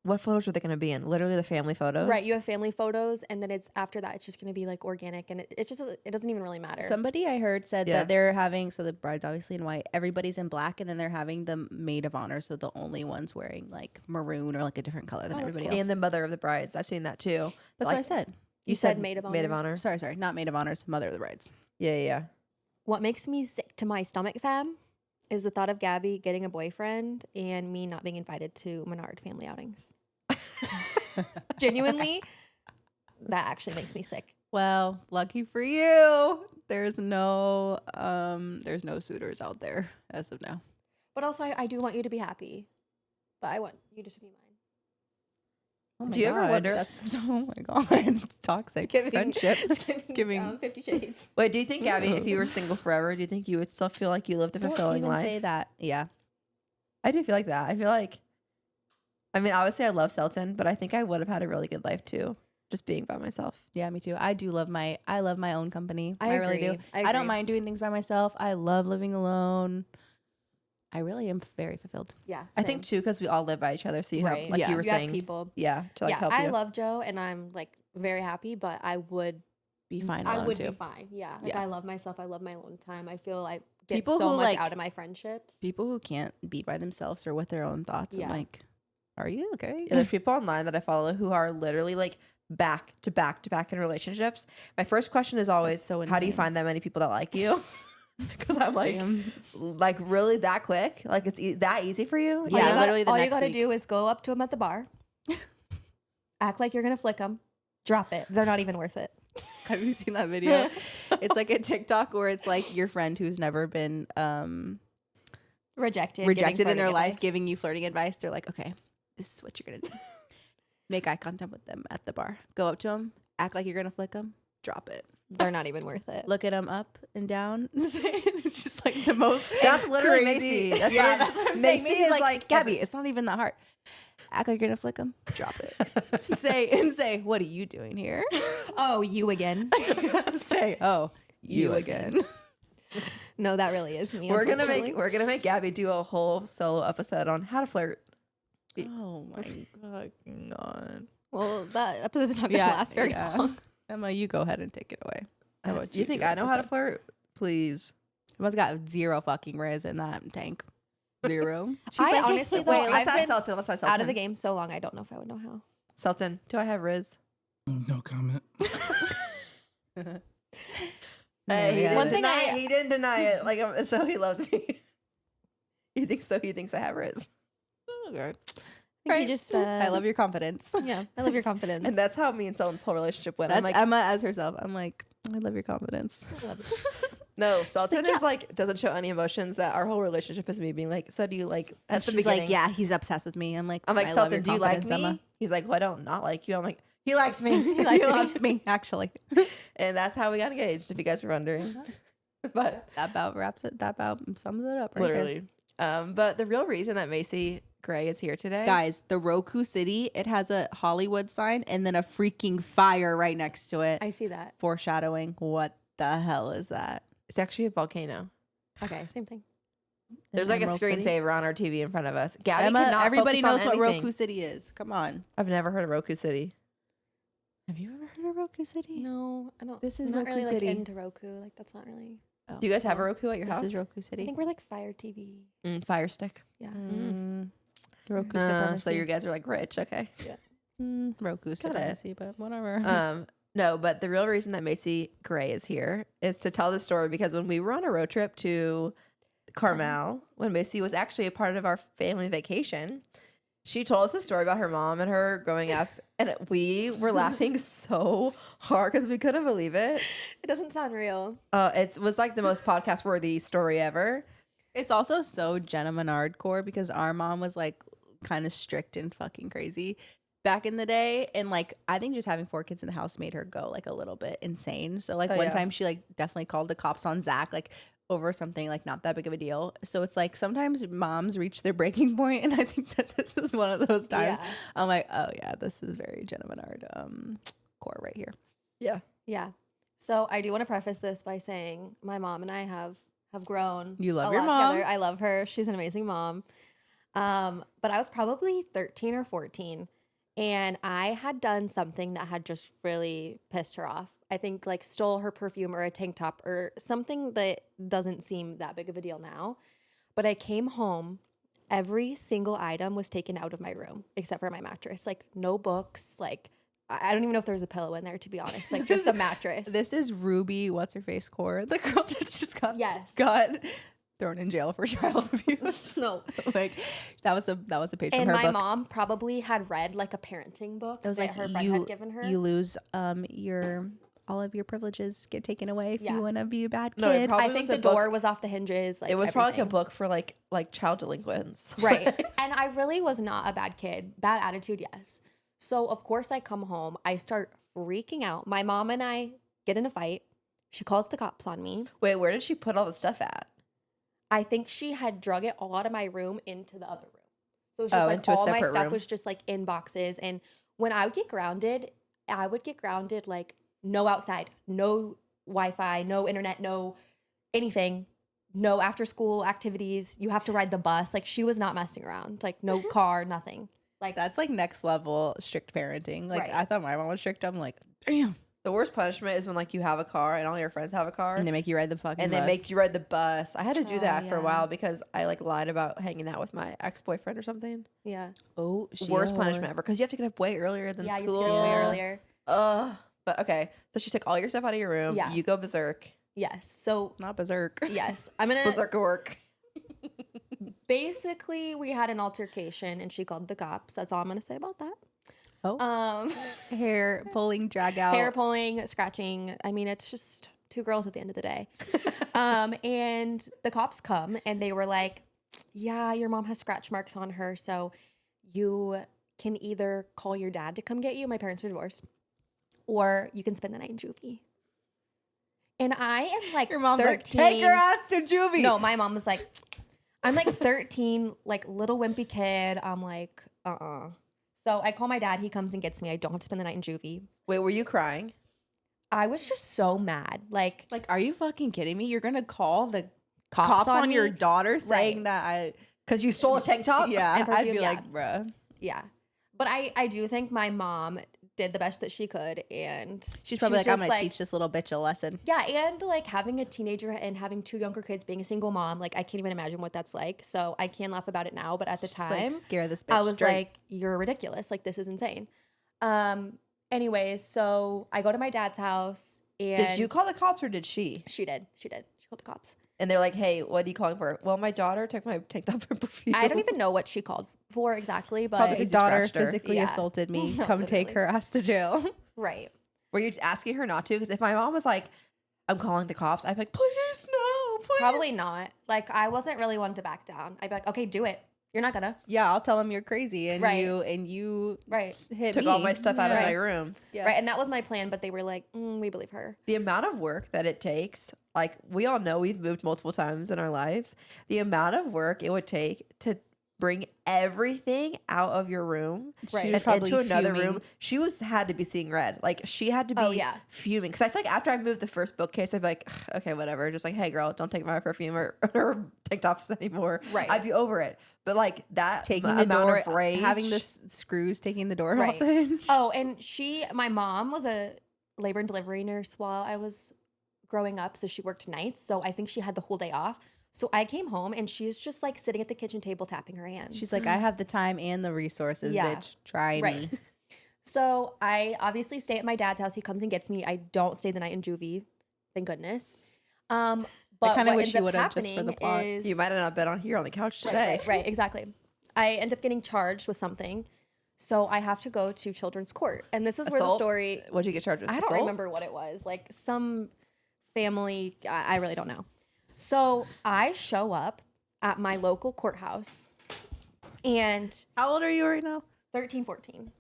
what photos are they going to be in? Literally the family photos. Right, you have family photos, and then it's after that it's just going to be like organic, and it doesn't even really matter. Somebody I heard said Yeah. that they're having, so the bride's obviously in white, everybody's in black, and then they're having the maid of honor, so the only ones wearing like maroon or like a different color than Oh, that's everybody cool. else. And the mother of the brides. I've seen that too. That's Like, what I said. You said maid of Maid of honors? honor. Sorry, not maid of honors, mother of the brides. Yeah, yeah. What makes me sick to my stomach, fam, is the thought of Gabby getting a boyfriend and me not being invited to Menard family outings. Genuinely, that actually makes me sick. Well, lucky for you, there's no suitors out there as of now. But also, I do want you to be happy. But I want you to be mine. Oh my Do you ever God, wonder- that's- oh my god, it's toxic friendship. It's giving- 50 Shades. Wait, do you think, Gabby, if you were single forever, do you think you would still feel like you lived a Don't fulfilling even life? say that. Yeah, I do feel like that. I feel like, I mean, obviously I love Selton, but I think I would have had a really good life too, just being by myself. yeah, me too. I love my own company. I really do. agree. I I don't agree. mind doing things by myself. I love living alone. I really am very fulfilled. Yeah. I think too, because we all live by each other. So you Right. have, like Yeah. you were you have saying, people. yeah, to like Yeah, help I you. love Joe, and I'm like very happy, but I would Be fine I alone would too. be fine. Yeah. Like, Yeah. I love myself. I love my alone time. I feel I get People so who, much like- out of my friendships. People who can't be by themselves or with their own thoughts. Yeah. I'm like, are you okay? Yeah, there's people online that I follow who are literally like back to back to back in relationships. My first question is always, That's so how do you insane. find that many people that like you? Because I'm like really that quick? Like it's that easy for you? Yeah, all you literally the all you next gotta week. do is go up to them at the bar, act like you're gonna flick them, drop it. They're not even worth it. Have you seen that video? It's like a TikTok where it's like your friend who's never been Rejected rejected in giving their flirting life advice. giving you flirting advice. They're like, okay, this is what you're gonna do. Make eye contact with them at the bar. Go up to them, act like you're gonna flick them, drop it. They're not even worth it. Look at them up and down. It's just like the most. That's literally crazy. Macy. That's yeah, not- that's what I'm Macy saying. Macy's is like, like Gabby, it's not even that hard. Act like you're gonna flick them, drop it. and say, what are you doing here? Oh, you again? Say, oh, you again. No, that really is me. We're gonna unfortunately. make Gabby do a whole solo episode on how to flirt. Oh my fucking god. Well, that episode's not gonna last very long. Emma, you go ahead and take it away. How about Do you think I know how to flirt? Please. Emma's got 0 fucking riz in that tank. 0. Honestly, though, Wait, let's I've ask been Selton. Let's ask out of the Selton. game so long, I don't know if I would know how. Selton, do I have Riz? No comment. Hey, Yeah. One thing he didn't deny it. Like, so he loves me. He thinks so. He thinks I have Riz, Okay. I think you just I love your confidence. Yeah, I love your confidence. and that's how me and Selton's whole relationship went. That's I'm like, Emma as herself. I'm like, I love your confidence. no, Selton is like doesn't show any emotions. That our whole relationship is me being like, so do you like at the She's beginning? like, yeah, he's obsessed with me. I'm like, I'm like, I love your Selton, do you like confidence, me? Emma. He's like, well, I don't not like you. I'm like, he likes me. He loves me, actually. And that's how we got engaged. If you guys were wondering, but That about wraps it. That about sums it up. Right literally. But the real reason that Macy Gray is here today, there. Guys, the Roku City. It has a Hollywood sign and then a freaking fire right next to it. I see that. Foreshadowing. What the hell is that? it's actually a volcano. Okay, same thing. There's like a Emerald City? screensaver on our TV in front of us. Gabby Emma, cannot everybody focus knows on what anything. Roku City is. Come on. I've never heard of Roku City. Have you ever heard of Roku City? No, I don't. This is I'm not Roku really City. like into Roku. Like that's not really. Oh, Do you guys have a well, Roku at your This house? is Roku I City. think we're like Fire TV. Fire Stick. Yeah. Roku So supremacy. you guys are like rich, okay? Roku supremacy, but whatever. No, but the real reason that Macy Gray is here is to tell the story because when we were on a road trip to Carmel, when Macy was actually a part of our family vacation, she told us a story about her mom and her growing up, and we were laughing so hard because we couldn't believe it. It doesn't sound real. It was like the most podcast worthy story ever. It's also so Jenna Menard core because our mom was like kind of strict and fucking crazy back in the day. And like, I think just having 4 kids in the house made her go like a little bit insane. So like one time she like definitely called the cops on Zach, like over something like not that big of a deal. So it's like sometimes moms reach their breaking point, and I think that this is one of those times. Yeah. I'm like, oh yeah, this is very Jenna Menard core right here. Yeah. Yeah. So I do want to preface this by saying my mom and I have grown. You love a your lot mom. together. I love her. She's an amazing mom. But I was probably 13 or 14, and I had done something that had just really pissed her off. I think like stole her perfume or a tank top or something that doesn't seem that big of a deal now. But I came home, every single item was taken out of my room except for my mattress. Like no books, like I don't even know if there was a pillow in there, to be honest. Like just a mattress. This is Ruby, what's her face core. The girl just got thrown in jail for child abuse. No. Like that was a page And from her my book. mom probably had read like a parenting book It was that like her friend had given her. you lose all of your privileges get taken away if Yeah. you want to be a bad No, it kid. probably I think was a the book- door was off the hinges. Like It was probably like a everything. book for like child delinquents. Right. And I really was not a bad kid. Bad attitude, yes. So of course I come home, I start freaking out. My mom and I get in a fight. She calls the cops on me. Wait, where did she put all the stuff at? I think she had drug it all out of my room into the other room. So it's just like into a all my separate stuff room. was just like in boxes. And when I would get grounded like no outside, no Wi-Fi, no internet, no anything, no after school activities. You have to ride the bus. Like she was not messing around. Like no car, nothing. Like That's like next level strict parenting. Like Right. I thought my mom was strict. I'm like, damn. The worst punishment is when like you have a car and all your friends have a car. And they make you ride the fucking and bus. they make you ride the bus. I had to do Oh, that for a yeah. while because I like lied about hanging out with my ex-boyfriend or something. yeah. Oh, Worst punishment ever because you have to get up way earlier than Yeah, you school. have to get it way earlier. But okay, so she took all your stuff out of your room. Yeah. You go berserk. Yes. So Not berserk. yes, I'm gonna Berserk work. basically we had an altercation and she called the cops. That's all I'm gonna say about that. Oh. Hair pulling, drag out. Hair pulling, scratching. I mean, it's just 2 girls at the end of the day. And the cops come and they were like, yeah, your mom has scratch marks on her. So you can either call your dad to come get you. My parents are divorced. Or you can spend the night in juvie. And I am like Your mom's 13. like, take your ass to juvie. No, my mom was like, I'm like 13, like little wimpy kid. I'm like, So I call my dad. He comes and gets me. I don't have to spend the night in juvie. Wait, were you crying? I was just so mad. Like Like, are you fucking kidding me? You're gonna call the cops on me? your daughter saying Right. that Because you stole a tank top? yeah, And I'd perfume, be yeah. like, bruh. Yeah. But I do think my mom did the best that she could, and She's probably like, I'm just gonna teach this little bitch a lesson. Yeah, and like having a teenager and having 2 younger kids, being a single mom, like I can't even imagine what that's like. So I can laugh about it now, but at the Just, time, like, scare this bitch I was straight. like, "You're ridiculous! Like this is insane." Anyways, so I go to my dad's house, and Did you call the cops or did she? She did. She called the cops. And they're like, hey, what are you calling for? Well, my daughter took my tank top and perfume. I don't even know what she called for exactly, but Probably Your 'cause you daughter scratched her. physically Yeah. assaulted me. No, Come take literally. her ass to jail. right. Were you asking her not to? Because if my mom was like, I'm calling the cops, I'd be like, please, no, please. Probably not. Like I wasn't really one to back down. I'd be like, okay, do it. You're not gonna. Yeah, I'll tell him you're crazy, and Right. you Right. hit Took me. all my stuff out of Right. my room. Yeah. Right. And that was my plan, but they were like, we believe her. The amount of work that it takes, like we all know we've moved multiple times in our lives, the amount of work it would take to bring everything out of your room Right. She and was probably into another fuming. room. She had to be seeing red. Like she had to be Oh, yeah. fuming. Because I feel like after I moved the first bookcase, I'd be like, "Ugh, okay, whatever. Just like, hey girl, don't take my perfume or tank tops anymore. Right. I'd be over it. But like that Taking the amount door, of rage, having the screws, taking the door Right. off the hinge. Oh, and my mom was a labor and delivery nurse while I was growing up. So she worked nights. So I think she had the whole day off. So I came home and she's just like sitting at the kitchen table tapping her hands. She's like, I have the time and the resources, Yeah. bitch. Try me. Right. So I obviously stay at my dad's house. He comes and gets me. I don't stay the night in juvie, thank goodness. But kinda what wish ends you up would've just for happening the plot. is you might have not been on here on the couch today. Right, exactly. I end up getting charged with something. So I have to go to children's court. And this is where the Assault? story, What'd you get charged with? I don't Assault? remember what it was. Like some family, I really don't know. So I show up at my local courthouse and How old are you right now? 13, 14.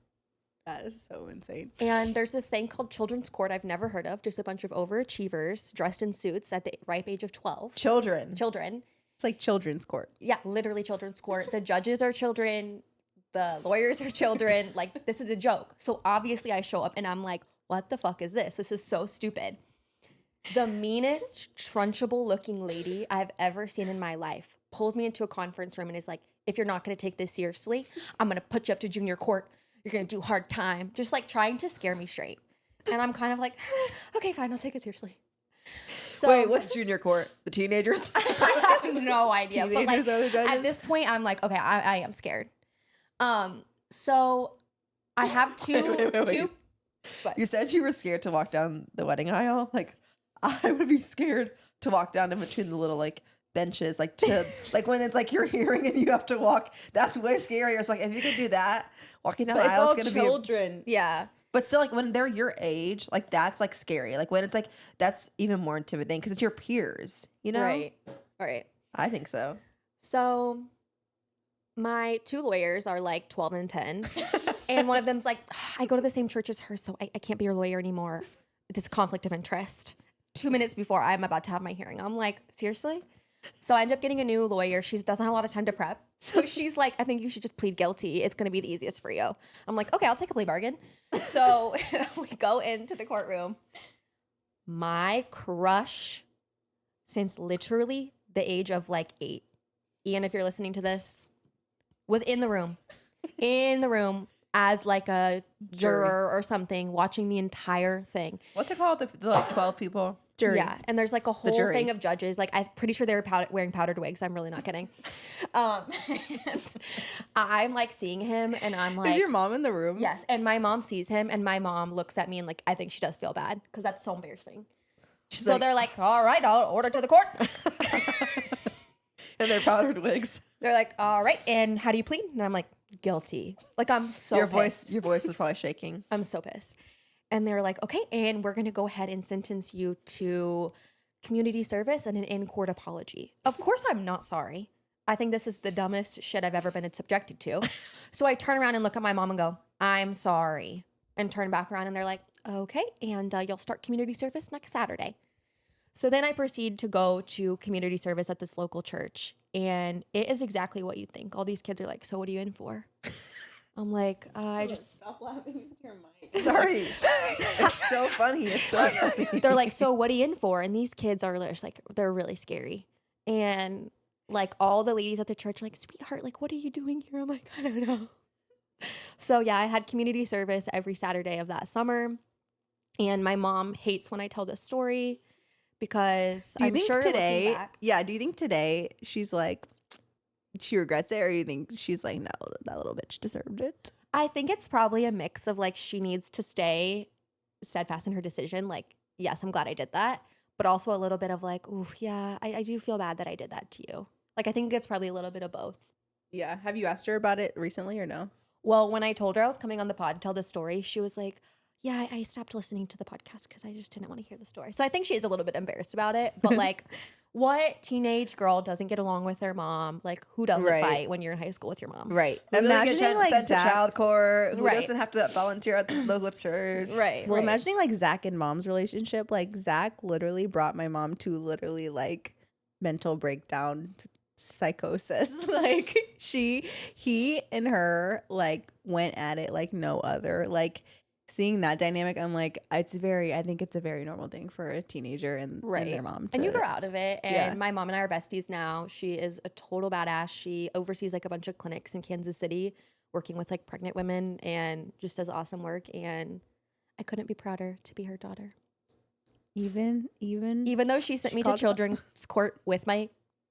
That is so insane. And there's this thing called children's court I've never heard of. Just a bunch of overachievers dressed in suits at the ripe age of 12. Children. Children. It's like children's court. Yeah, literally children's court. The judges are children. The lawyers are children. Like, this is a joke. So obviously I show up and I'm like, what the fuck is this? This is so stupid. The meanest, trunchable looking lady I've ever seen in my life pulls me into a conference room and is like, if you're not going to take this seriously, I'm going to put you up to junior court. You're going to do hard time. Just like trying to scare me straight. And I'm kind of like, okay, fine, I'll take it seriously. So Wait, what's junior court? The teenagers? I have no idea. But like, Teenagers are the judges? at this point, I'm like, okay, I am scared. So I have two. Wait. What? You said you were scared to walk down the wedding aisle. Like, I would be scared to walk down in between the little like benches, like to like when it's like you're hearing and you have to walk. That's way scarier. It's like if you could do that, walking down the aisle is gonna be. children. Yeah. But still, like when they're your age, like that's like scary. Like when it's like that's even more intimidating because it's your peers. You know? Right. All right. I think so. So my 2 lawyers are like 12 and 10. And one of them's like, I go to the same church as her, so I can't be your lawyer anymore. This conflict of interest. 2 minutes before I'm about to have my hearing. I'm like, seriously? So I end up getting a new lawyer. She doesn't have a lot of time to prep. So she's like, I think you should just plead guilty. It's going to be the easiest for you. I'm like, okay, I'll take a plea bargain. So we go into the courtroom. My crush since literally the age of like 8, Ian, if you're listening to this, was in the room as like a juror or something, watching the entire thing. What's it called? The like 12 people. Jury. Yeah, and there's like a whole jury. thing of judges. Like I'm pretty sure they were wearing powdered wigs. I'm really not kidding. And I'm like seeing him, and I'm like, Is your mom in the room? yes. And my mom sees him, and my mom looks at me, and like I think she does feel bad because that's so embarrassing. She's So like, they're like, all right, I'll order to the court. and they're powdered wigs. They're like, all right, and how do you plead? And I'm like, guilty. Like I'm so Your pissed. voice was probably shaking. I'm so pissed. And they were like, okay, and we're going to go ahead and sentence you to community service and an in-court apology. Of course I'm not sorry. I think this is the dumbest shit I've ever been subjected to. So I turn around and look at my mom and go, I'm sorry. And turn back around and they're like, okay, and you'll start community service next Saturday. So then I proceed to go to community service at this local church. And it is exactly what you think. All these kids are like, so what are you in for? I'm like, I just. Stop laughing into your mic. Sorry. It's so funny. It's so funny. They're like, so what are you in for? And these kids are just like, they're really scary. And like all the ladies at the church are like, sweetheart, like, what are you doing here? I'm like, I don't know. So yeah, I had community service every Saturday of that summer. And my mom hates when I tell this story because Do you I'm think sure today? looking back, Yeah. Do you think today she's like she regrets it, or you think she's like, no, that little bitch deserved it? I think it's probably a mix of like she needs to stay steadfast in her decision. Like, yes, I'm glad I did that. But also a little bit of like, ooh, yeah, I do feel bad that I did that to you. Like, I think it's probably a little bit of both. Yeah. Have you asked her about it recently or no? Well, when I told her I was coming on the pod to tell the story, she was like, yeah, I stopped listening to the podcast because I just didn't want to hear the story. So I think she is a little bit embarrassed about it. But like, what teenage girl doesn't get along with their mom? Like, who doesn't Right. fight when you're in high school with your mom? Right. Who doesn't get Imagining like sent to Zach. child court? Who Right. doesn't have to volunteer at the local church? Right. Well, right. imagining like Zach and mom's relationship. Like Zach literally brought my mom to literally like mental breakdown psychosis. Like he and her like went at it like no other. Like seeing that dynamic, I'm like, I think it's a very normal thing for a teenager and their mom to. And you grow out of it. And Yeah. my mom and I are besties now. She is a total badass. She oversees like a bunch of clinics in Kansas City working with like pregnant women and just does awesome work. And I couldn't be prouder to be her daughter. even Even though she sent me to called- children's court with my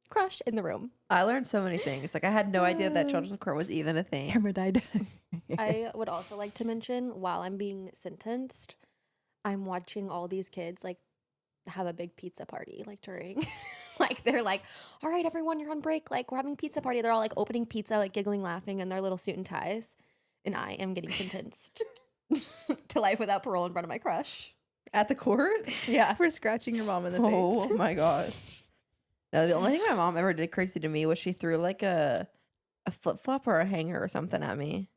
crush in the room. I learned so many things. Like I had no idea that children's court was even a thing. Camera died. I would also like to mention while I'm being sentenced, I'm watching all these kids like have a big pizza party like during like they're like, all right, everyone, you're on break. Like we're having pizza party. They're all like opening pizza, like giggling, laughing in their little suit and ties. And I am getting sentenced to life without parole in front of my crush. At the court? Yeah. For scratching your mom in the Oh face. my gosh. No, the only thing my mom ever did crazy to me was she threw like a flip flop or a hanger or something at me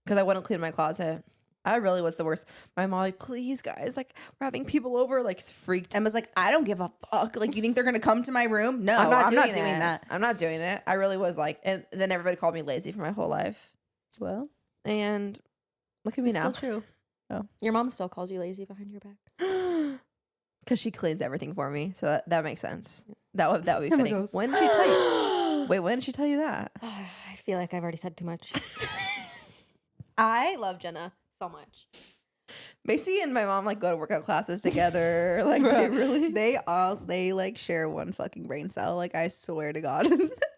because I wouldn't clean my closet. I really was the worst. My mom like, please guys, like we're having people over, like freaked. Emma's like, I don't give a fuck. Like, you think they're gonna come to my room? No, I'm not doing that. I'm not doing it. I really was like, and then everybody called me lazy for my whole life. Well, And look at me it's now. still true. Your mom still calls you lazy behind your back. Because she cleans everything for me, so that makes sense. That would be Emma fitting. goes, When did she tell you? Wait, when did she tell you that? I feel like I've already said too much. I love Jenna so much. Macy and my mom like go to workout classes together. Like Bro, they really. they like share one fucking brain cell. Like, I swear to God,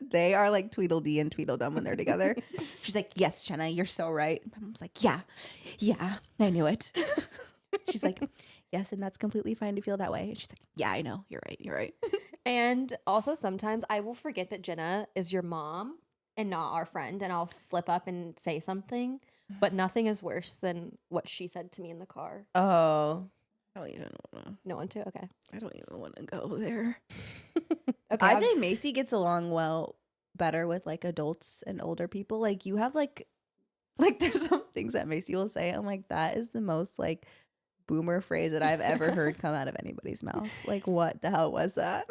they are like Tweedledee and Tweedledum when they're together. She's like, yes, Jenna, you're so right. My mom's like, yeah, I knew it. She's like, yes, and that's completely fine to feel that way. And she's like, yeah, I know, you're right. And also sometimes I will forget that Jenna is your mom and not our friend, and I'll slip up and say something. But nothing is worse than what she said to me in the car. Oh, I don't even want to. No one too? Okay. I don't even want to go there. Okay. I think Macy gets along better with like adults and older people. Like, you have like there's some things that Macy will say. I'm like, that is the most like boomer phrase that I've ever heard come out of anybody's mouth. Like, what the hell was that?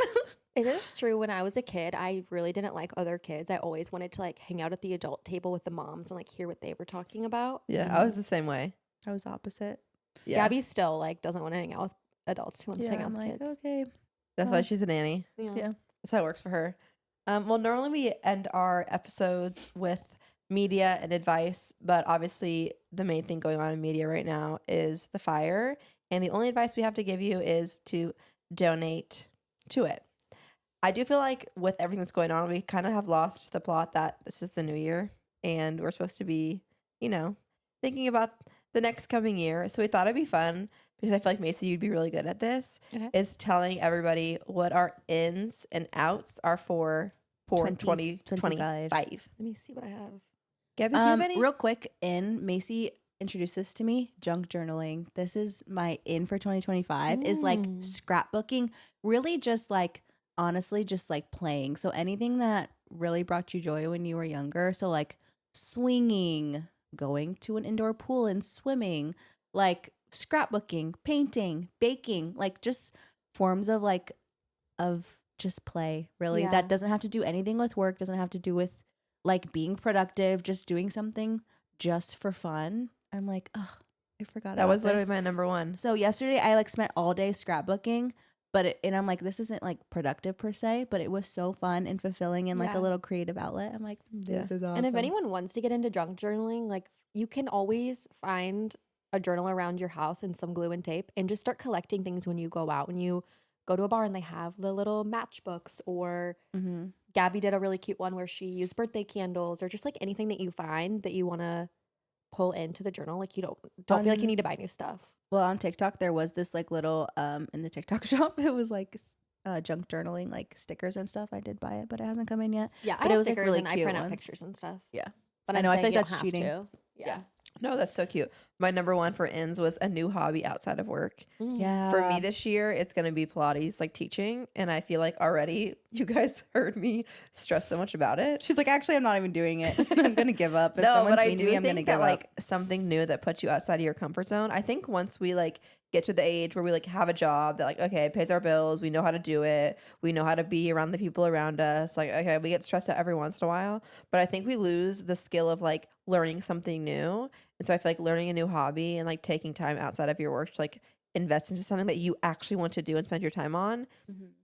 It is true. When I was a kid, I really didn't like other kids. I always wanted to like hang out at the adult table with the moms and like hear what they were talking about. yeah, I was the same way. I was opposite. Yeah, Gabby still like doesn't want to hang out with adults. She wants to hang out I'm with like, kids. okay. that's why she's a nanny. Yeah. That's how it works for her. Well, normally we end our episodes with media and advice, but obviously the main thing going on in media right now is the fire, and the only advice we have to give you is to donate to it. I do feel like with everything that's going on, we kind of have lost the plot that this is the new year and we're supposed to be, thinking about the next coming year. So we thought it'd be fun because I feel like Macy, you'd be really good at this, Okay. is telling everybody what our ins and outs are for 2025. Let me see what I have. Gabby, do you have any? Real quick, Macy introduced this to me, junk journaling. This is my in for 2025 is like scrapbooking, really just like, honestly, just like playing. So anything that really brought you joy when you were younger. So like swinging, going to an indoor pool and swimming, like scrapbooking, painting, baking, like just forms of just play, really. Yeah. That doesn't have to do anything with work, doesn't have to do with like being productive, just doing something just for fun. I'm like, oh, I forgot That about was literally this. my number one. So yesterday I like spent all day scrapbooking, and I'm like, this isn't like productive per se, but it was so fun and fulfilling and like Yeah. a little creative outlet. I'm like, this is awesome. And if anyone wants to get into junk journaling, like you can always find a journal around your house and some glue and tape and just start collecting things when you go out. When you go to a bar and they have the little matchbooks, or Mm-hmm. Gabi did a really cute one where she used birthday candles, or just like anything that you find that you want to pull into the journal. Like you don't feel like you need to buy new stuff. Well, on TikTok there was this like little in the TikTok shop. It was like junk journaling, like stickers and stuff. I did buy it, but it hasn't come in yet. Yeah, But I it have was, like, stickers really and I cute print out ones. pictures and stuff. Yeah. But I I'm know, I saying feel like you that's don't have cheating. to. Yeah. No, that's so cute. My number one for ends was a new hobby outside of work. Yeah. For me this year, it's going to be Pilates, like teaching. And I feel like already you guys heard me stress so much about it. She's like, actually, I'm not even doing it. I'm gonna give up. If No, someone's but I mean to do me, I'm gonna think give that up. like something new that puts you outside of your comfort zone. I think once we like get to the age where we like have a job that like, okay, it pays our bills, we know how to do it, we know how to be around the people around us. Like, okay, we get stressed out every once in a while, but I think we lose the skill of like learning something new. And so I feel like learning a new hobby and like taking time outside of your work to like invest into something that you actually want to do and spend your time on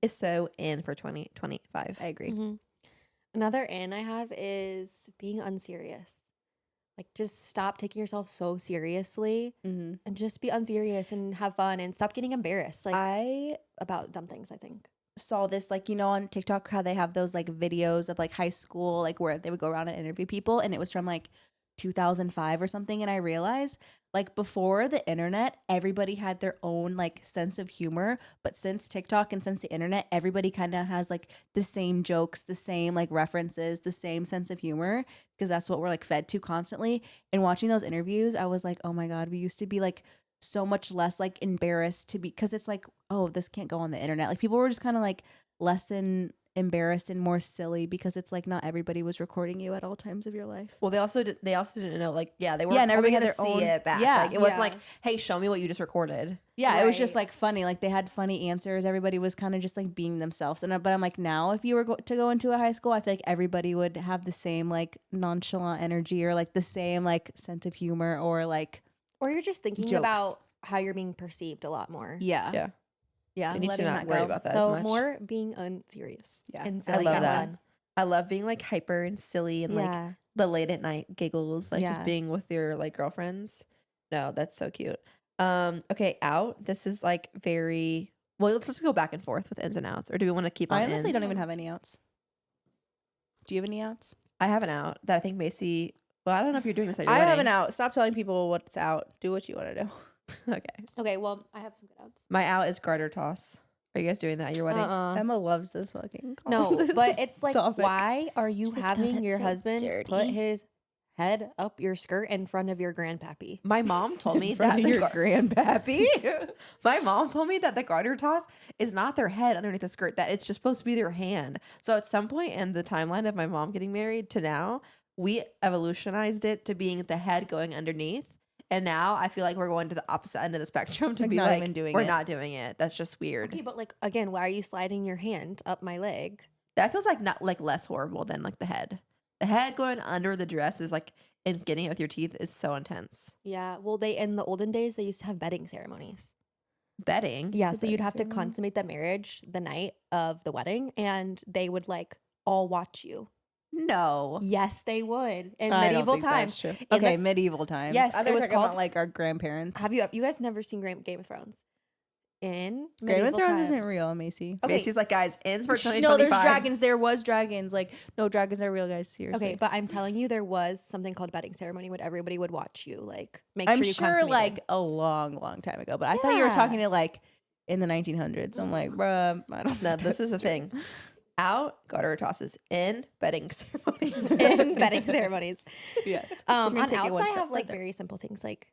is so in for 2025. I agree. Mm-hmm. Another in I have is being unserious. Like just stop taking yourself so seriously Mm-hmm. and just be unserious and have fun and stop getting embarrassed like I about dumb things, I think. saw this like, you know, on TikTok how they have those like videos of like high school, like where they would go around and interview people, and it was from like 2005 or something. And I realized like before the internet, everybody had their own like sense of humor, but since TikTok and since the internet, everybody kind of has like the same jokes, the same like references, the same sense of humor, because that's what we're like fed to constantly. And watching those interviews, I was like, oh my God, we used to be like so much less like embarrassed to be, because it's like, oh, this can't go on the internet. Like people were just kind of like less embarrassed and more silly, because it's like not everybody was recording you at all times of your life. Well, they also didn't know, like, yeah, they were and everybody hoping had to their see own- it back. yeah. Like, it wasn't Yeah. like, hey, show me what you just recorded. Yeah, it was just Right. like funny. Like they had funny answers. Everybody was kind of just like being themselves. And but I'm like, now if you were to go into a high school, I feel like everybody would have the same like nonchalant energy, or like the same like sense of humor, or like Or you're just thinking Jokes. about how you're being perceived a lot more. yeah, Yeah. yeah. We need to letting not that worry go. about that as So much. more being unserious. Yeah. And I silly love and that. fun. I love being like hyper and silly and like Yeah. the late at night giggles, like just Yeah. being with your like girlfriends. No, that's so cute. Okay, out. This is like very well. Let's just go back and forth with ins and outs, or do we want to keep on? I honestly ins? don't even have any outs. Do you have any outs? I have an out that I think Mayce. Well, I don't know if you're doing this at your I wedding. have an out. Stop telling people what's out. Do what you want to do. Okay, Okay, well, I have some good outs. my out is garter toss. Are you guys doing that at your wedding? Emma loves this fucking. No, this but it's like, topic. why are you She's like, "Oh, having that's your so husband put dirty." his head up your skirt in front of your grandpappy? My mom told me In front that of the your grandpappy. My mom told me that the garter toss is not their head underneath the skirt, that it's just supposed to be their hand. So at some point in the timeline of my mom getting married to now, we evolutionized it to being the head going underneath. And now I feel like we're going to the opposite end of the spectrum to Like be not like, even doing we're it. not doing it. That's just weird. Okay, but like, again, why are you sliding your hand up my leg? That feels like not like less horrible than like the head. The head going under the dress is like, and getting it with your teeth is so intense. Yeah, well, in the olden days, they used to have bedding ceremonies. Bedding. Yeah, It's a so you'd bedding have to ceremony. consummate the marriage the night of the wedding, and they would like all watch you. No. Yes, they would in I don't medieval think times. that's true. In Okay, the- medieval times. Yes, I it thought was talking about called- like our grandparents. Have you guys never seen Game of Thrones? In Game of medieval Thrones isn't times. real, Macy. Okay. Macy's like, guys, ends for 2025. No, there's dragons. There was dragons. Like, no, dragons are real, guys. Seriously. Okay, but I'm telling you, there was something called bedding ceremony when everybody would watch you, like make I'm sure you sure consummated. like a long, long time ago. But I thought you were Yeah. talking to like in the 1900s. I'm like, bruh, I don't No, think this is that's the thing. Out, garter tosses. In, bedding ceremonies. in bedding ceremonies. true. Yes. On take it outs, one I step have like further. very simple things like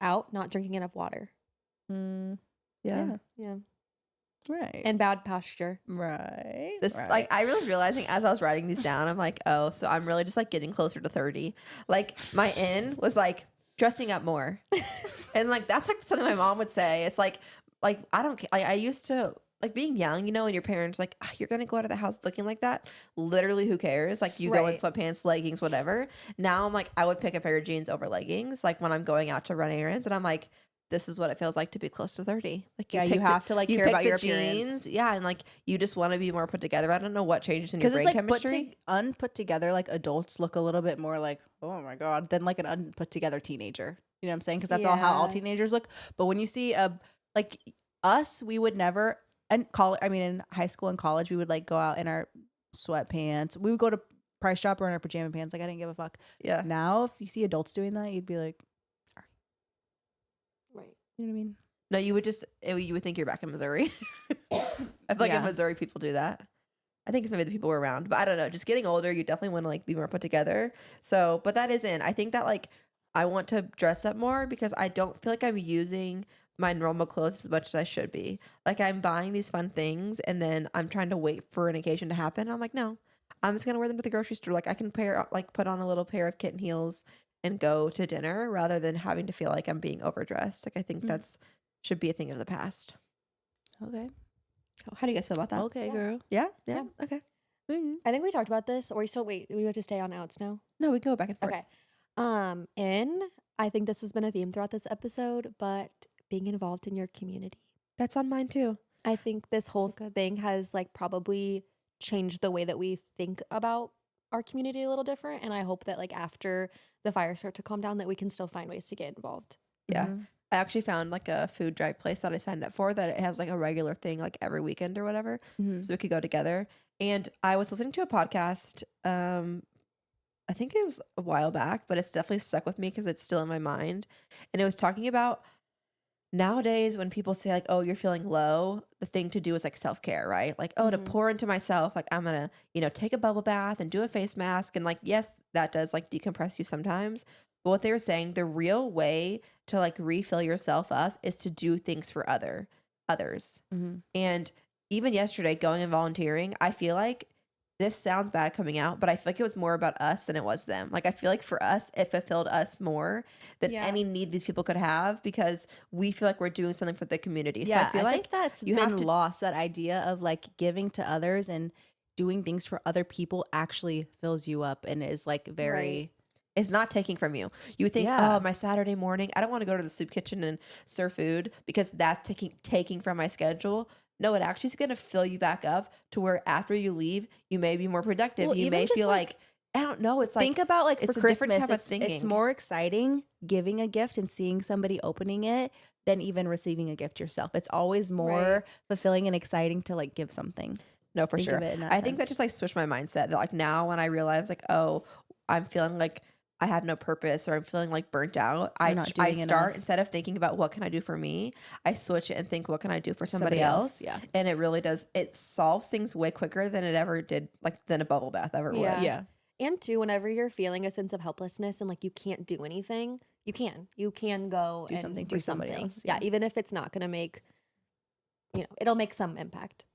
out, not drinking enough water. Mm, Yeah. Yeah, right. and bad posture. right. This right. like I was realizing as I was writing these down, I'm like, oh, so I'm really just like getting closer to 30. Like my in was like dressing up more. And like that's like something my mom would say. It's like I don't care. Like I used to like being young, you know, and your parents like, "Ah, you're gonna go out of the house looking like that. Literally, who cares? Like you go in Right. sweatpants, leggings, whatever. Now I'm like, I would pick a pair of jeans over leggings, like when I'm going out to run errands, and I'm like, this is what it feels like to be close to 30. Like Yeah, you pick have to like you care pick about the your jeans, appearance. yeah, and like you just want to be more put together. I don't know what changes in your Because it's brain like chemistry. unput together, like adults look a little bit more like, oh my God, than like an unput together teenager. You know what I'm saying? Because that's all how all Yeah. teenagers look. But when you see like us, we would never, and in high school and college, we would like go out in our sweatpants. We would go to Price Chopper in our pajama pants. Like I didn't give a fuck. Yeah. Now, if you see adults doing that, you'd be like, Right. you know what I mean? No, you would think you're back in Missouri. I feel like in Yeah. Missouri people do that. I think it's maybe the people we're around, but I don't know. Just getting older, you definitely want to like be more put together. So, but that isn't. I think that like I want to dress up more because I don't feel like I'm using my normal clothes as much as I should be. Like I'm buying these fun things and then I'm trying to wait for an occasion to happen. I'm like, no, I'm just gonna wear them to the grocery store. Like I can put on a little pair of kitten heels and go to dinner rather than having to feel like I'm being overdressed. Like I think Mm. that's should be a thing of the past. Okay. How do you guys feel about that? Okay, Yeah. girl. Yeah, yeah, okay. I think we talked about this, or we still wait. We have to stay on outs now. No, we go back and forth. Okay. And I think this has been a theme throughout this episode, but being involved in your community. That's on mine too. I think this whole good. thing has like probably changed the way that we think about our community a little different. And I hope that like after the fires start to calm down, that we can still find ways to get involved. Yeah. Mhm. I actually found like a food drive place that I signed up for that it has like a regular thing like every weekend or whatever. Mhm. So we could go together. And I was listening to a podcast. I think it was a while back, but it's definitely stuck with me because it's still in my mind. And it was talking about nowadays when people say like, oh, you're feeling low, the thing to do is like self-care, right? Like, oh, to Mhm. pour into myself, like I'm gonna, take a bubble bath and do a face mask. And like, yes, that does like decompress you sometimes. But what they were saying, the real way to like refill yourself up is to do things for others. Mhm. And even yesterday, going and volunteering, I feel like this sounds bad coming out, but I feel like it was more about us than it was them. Like I feel like for us, it fulfilled us more than Yeah. any need these people could have because we feel like we're doing something for the community. So Yeah, I feel think like that's you been have to- lost. That idea of like giving to others and doing things for other people actually fills you up and is like very. Right. it's not taking from you. You think, Yeah. oh, my Saturday morning, I don't want to go to the soup kitchen and serve food because that's taking from my schedule. No, it actually is going to fill you back up to where after you leave, you may be more productive. Well, you even may just, feel like, like, I don't know. It's like, Think about like for it's a different Christmas, type of it's thinking. more exciting giving a gift and seeing somebody opening it than even receiving a gift yourself. It's always more Right. fulfilling and exciting to like give something. no, for think sure. of it in that I think that sense. just like switched my mindset. That like now when I realize like, oh, I'm feeling like I have no purpose or I'm feeling like burnt out, You're I not I doing start enough. instead of thinking about what can I do for me, I switch it and think what can I do for somebody else. Yeah. And it really does. It solves things way quicker than it ever did, like than a bubble bath ever Yeah. would. Yeah. And two, whenever you're feeling a sense of helplessness and like you can't do anything, you can go Do and something do for somebody something. else, Yeah. yeah. Even if it's not going to make, it'll make some impact.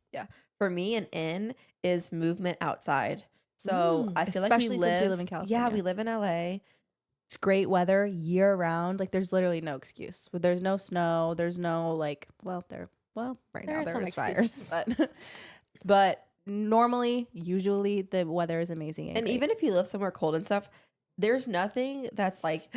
For me, an in is movement outside. So I feel like especially we since we live. live in Yeah, California. we live in LA. It's great weather year round. Like there's literally no excuse. There's no snow. There's no like. Well, right There now are some there's fires, excuses. but normally, usually the weather is amazing. And great. even if you live somewhere cold and stuff, there's nothing that's like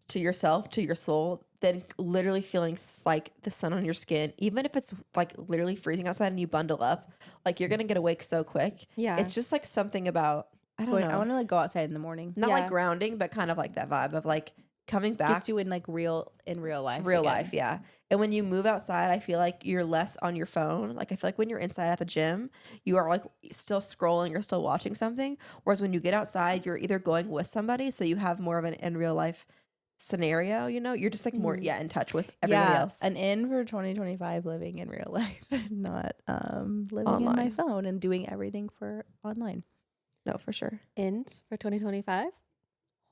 to yourself, to your soul, than literally feeling like the sun on your skin. Even if it's like literally freezing outside and you bundle up, like you're gonna get awake so quick. Yeah. It's just like something about I don't know. I want to like go outside in the morning. Not Yeah. like grounding, but kind of like that vibe of like coming back. Gets you in like real life. Real again. life, yeah. And when you move outside, I feel like you're less on your phone. Like I feel like when you're inside at the gym, you are like still scrolling or still watching something. Whereas when you get outside, you're either going with somebody, so you have more of an in real life scenario. You're just like more in touch with everybody else. An in for 2025 living in real life, not living in my Online. phone and doing everything for online. No, for sure. Ends for 2025.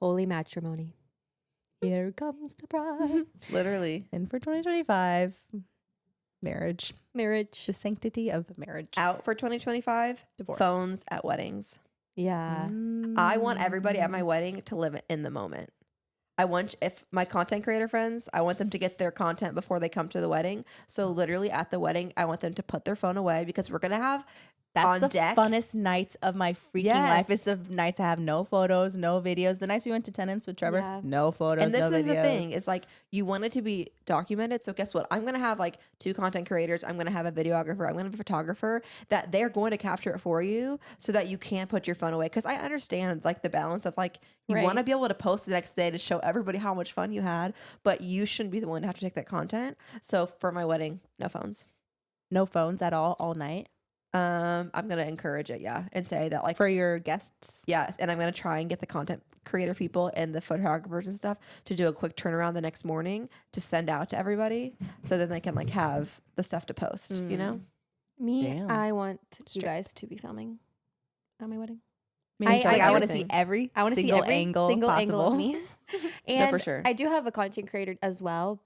Holy matrimony. Here comes the bride. Literally And for 2025, marriage, Marriage. the sanctity of marriage. out for 2025. Divorce. Phones at weddings. Yeah. I want everybody at my wedding to live in the moment. if my content creator friends, I want them to get their content before they come to the wedding. So literally at the wedding, I want them to put their phone away because we're going to have That's on the deck. funnest nights of my freaking life. Yes. It's the nights I have no photos, no videos. The nights we went to Tenants with Trevor, Yeah. no photos, And this no is videos. the thing is like you want it to be documented. So guess what? I'm going to have like 2 content creators. I'm going to have a videographer. I'm going to have a photographer that they're going to capture it for you so that you can put your phone away. Cause I understand like the balance of like you Right. want to be able to post the next day to show everybody how much fun you had, but you shouldn't be the one to have to take that content. So for my wedding, no phones. No phones at all night I'm going to encourage it. Yeah. And say that like, for your guests. yeah, and I'm going to try and get the content creator people and the photographers and stuff to do a quick turnaround the next morning to send out to everybody so then they can like have the stuff to post, you know? Me, Damn. I want you Strict. guys to be filming at my wedding. I I want to do- see every I want to see single every angle single possible. angle of me. And for sure. I do have a content creator as well,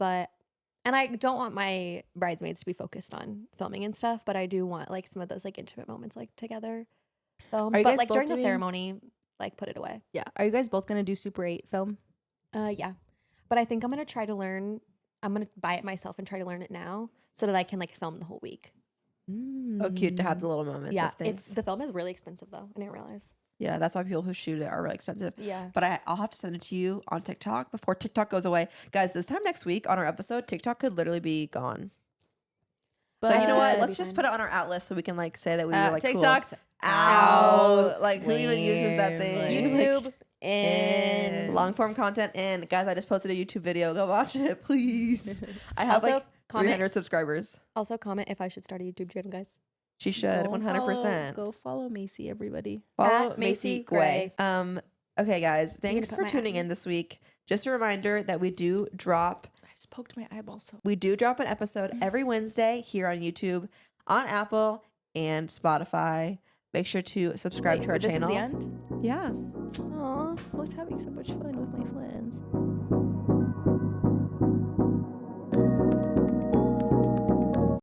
and I don't want my bridesmaids to be focused on filming and stuff, but I do want like some of those like intimate moments like together. Filmed. Are you But guys like both during the doing- ceremony, like put it away. Yeah. Are you guys both gonna do Super 8 film? Yeah. But I think I'm gonna try to learn. I'm gonna buy it myself and try to learn it now so that I can like film the whole week. Oh, cute to have the little moments Yeah, of things. the film is really expensive though. I didn't realize. Yeah, that's why people who shoot it are really expensive. Yeah. But I'll have to send it to you on TikTok before TikTok goes away. Guys, this time next week on our episode, TikTok could literally be gone. So But you know it's what? gonna Let's be just fine. put it on our out list so we can like say that we were like TikTok's cool. out. Like who even uses that thing? YouTube and Long form content in. Guys, I just posted a YouTube video. Go watch it, please. I have Also, like comment- 300 subscribers. Also comment if I should start a YouTube channel, guys. She should, 100%. Go follow Mayce, everybody. Follow At Macy Macy Gray. Gray. Okay, guys, gonna thanks put for my tuning eye? in this week. Just a reminder that we do drop I just poked my eyeball so. an episode every Wednesday here on YouTube, on Apple and Spotify. Make sure to subscribe to our this channel. is the end? Yeah. Aw. I was having so much fun with my friends.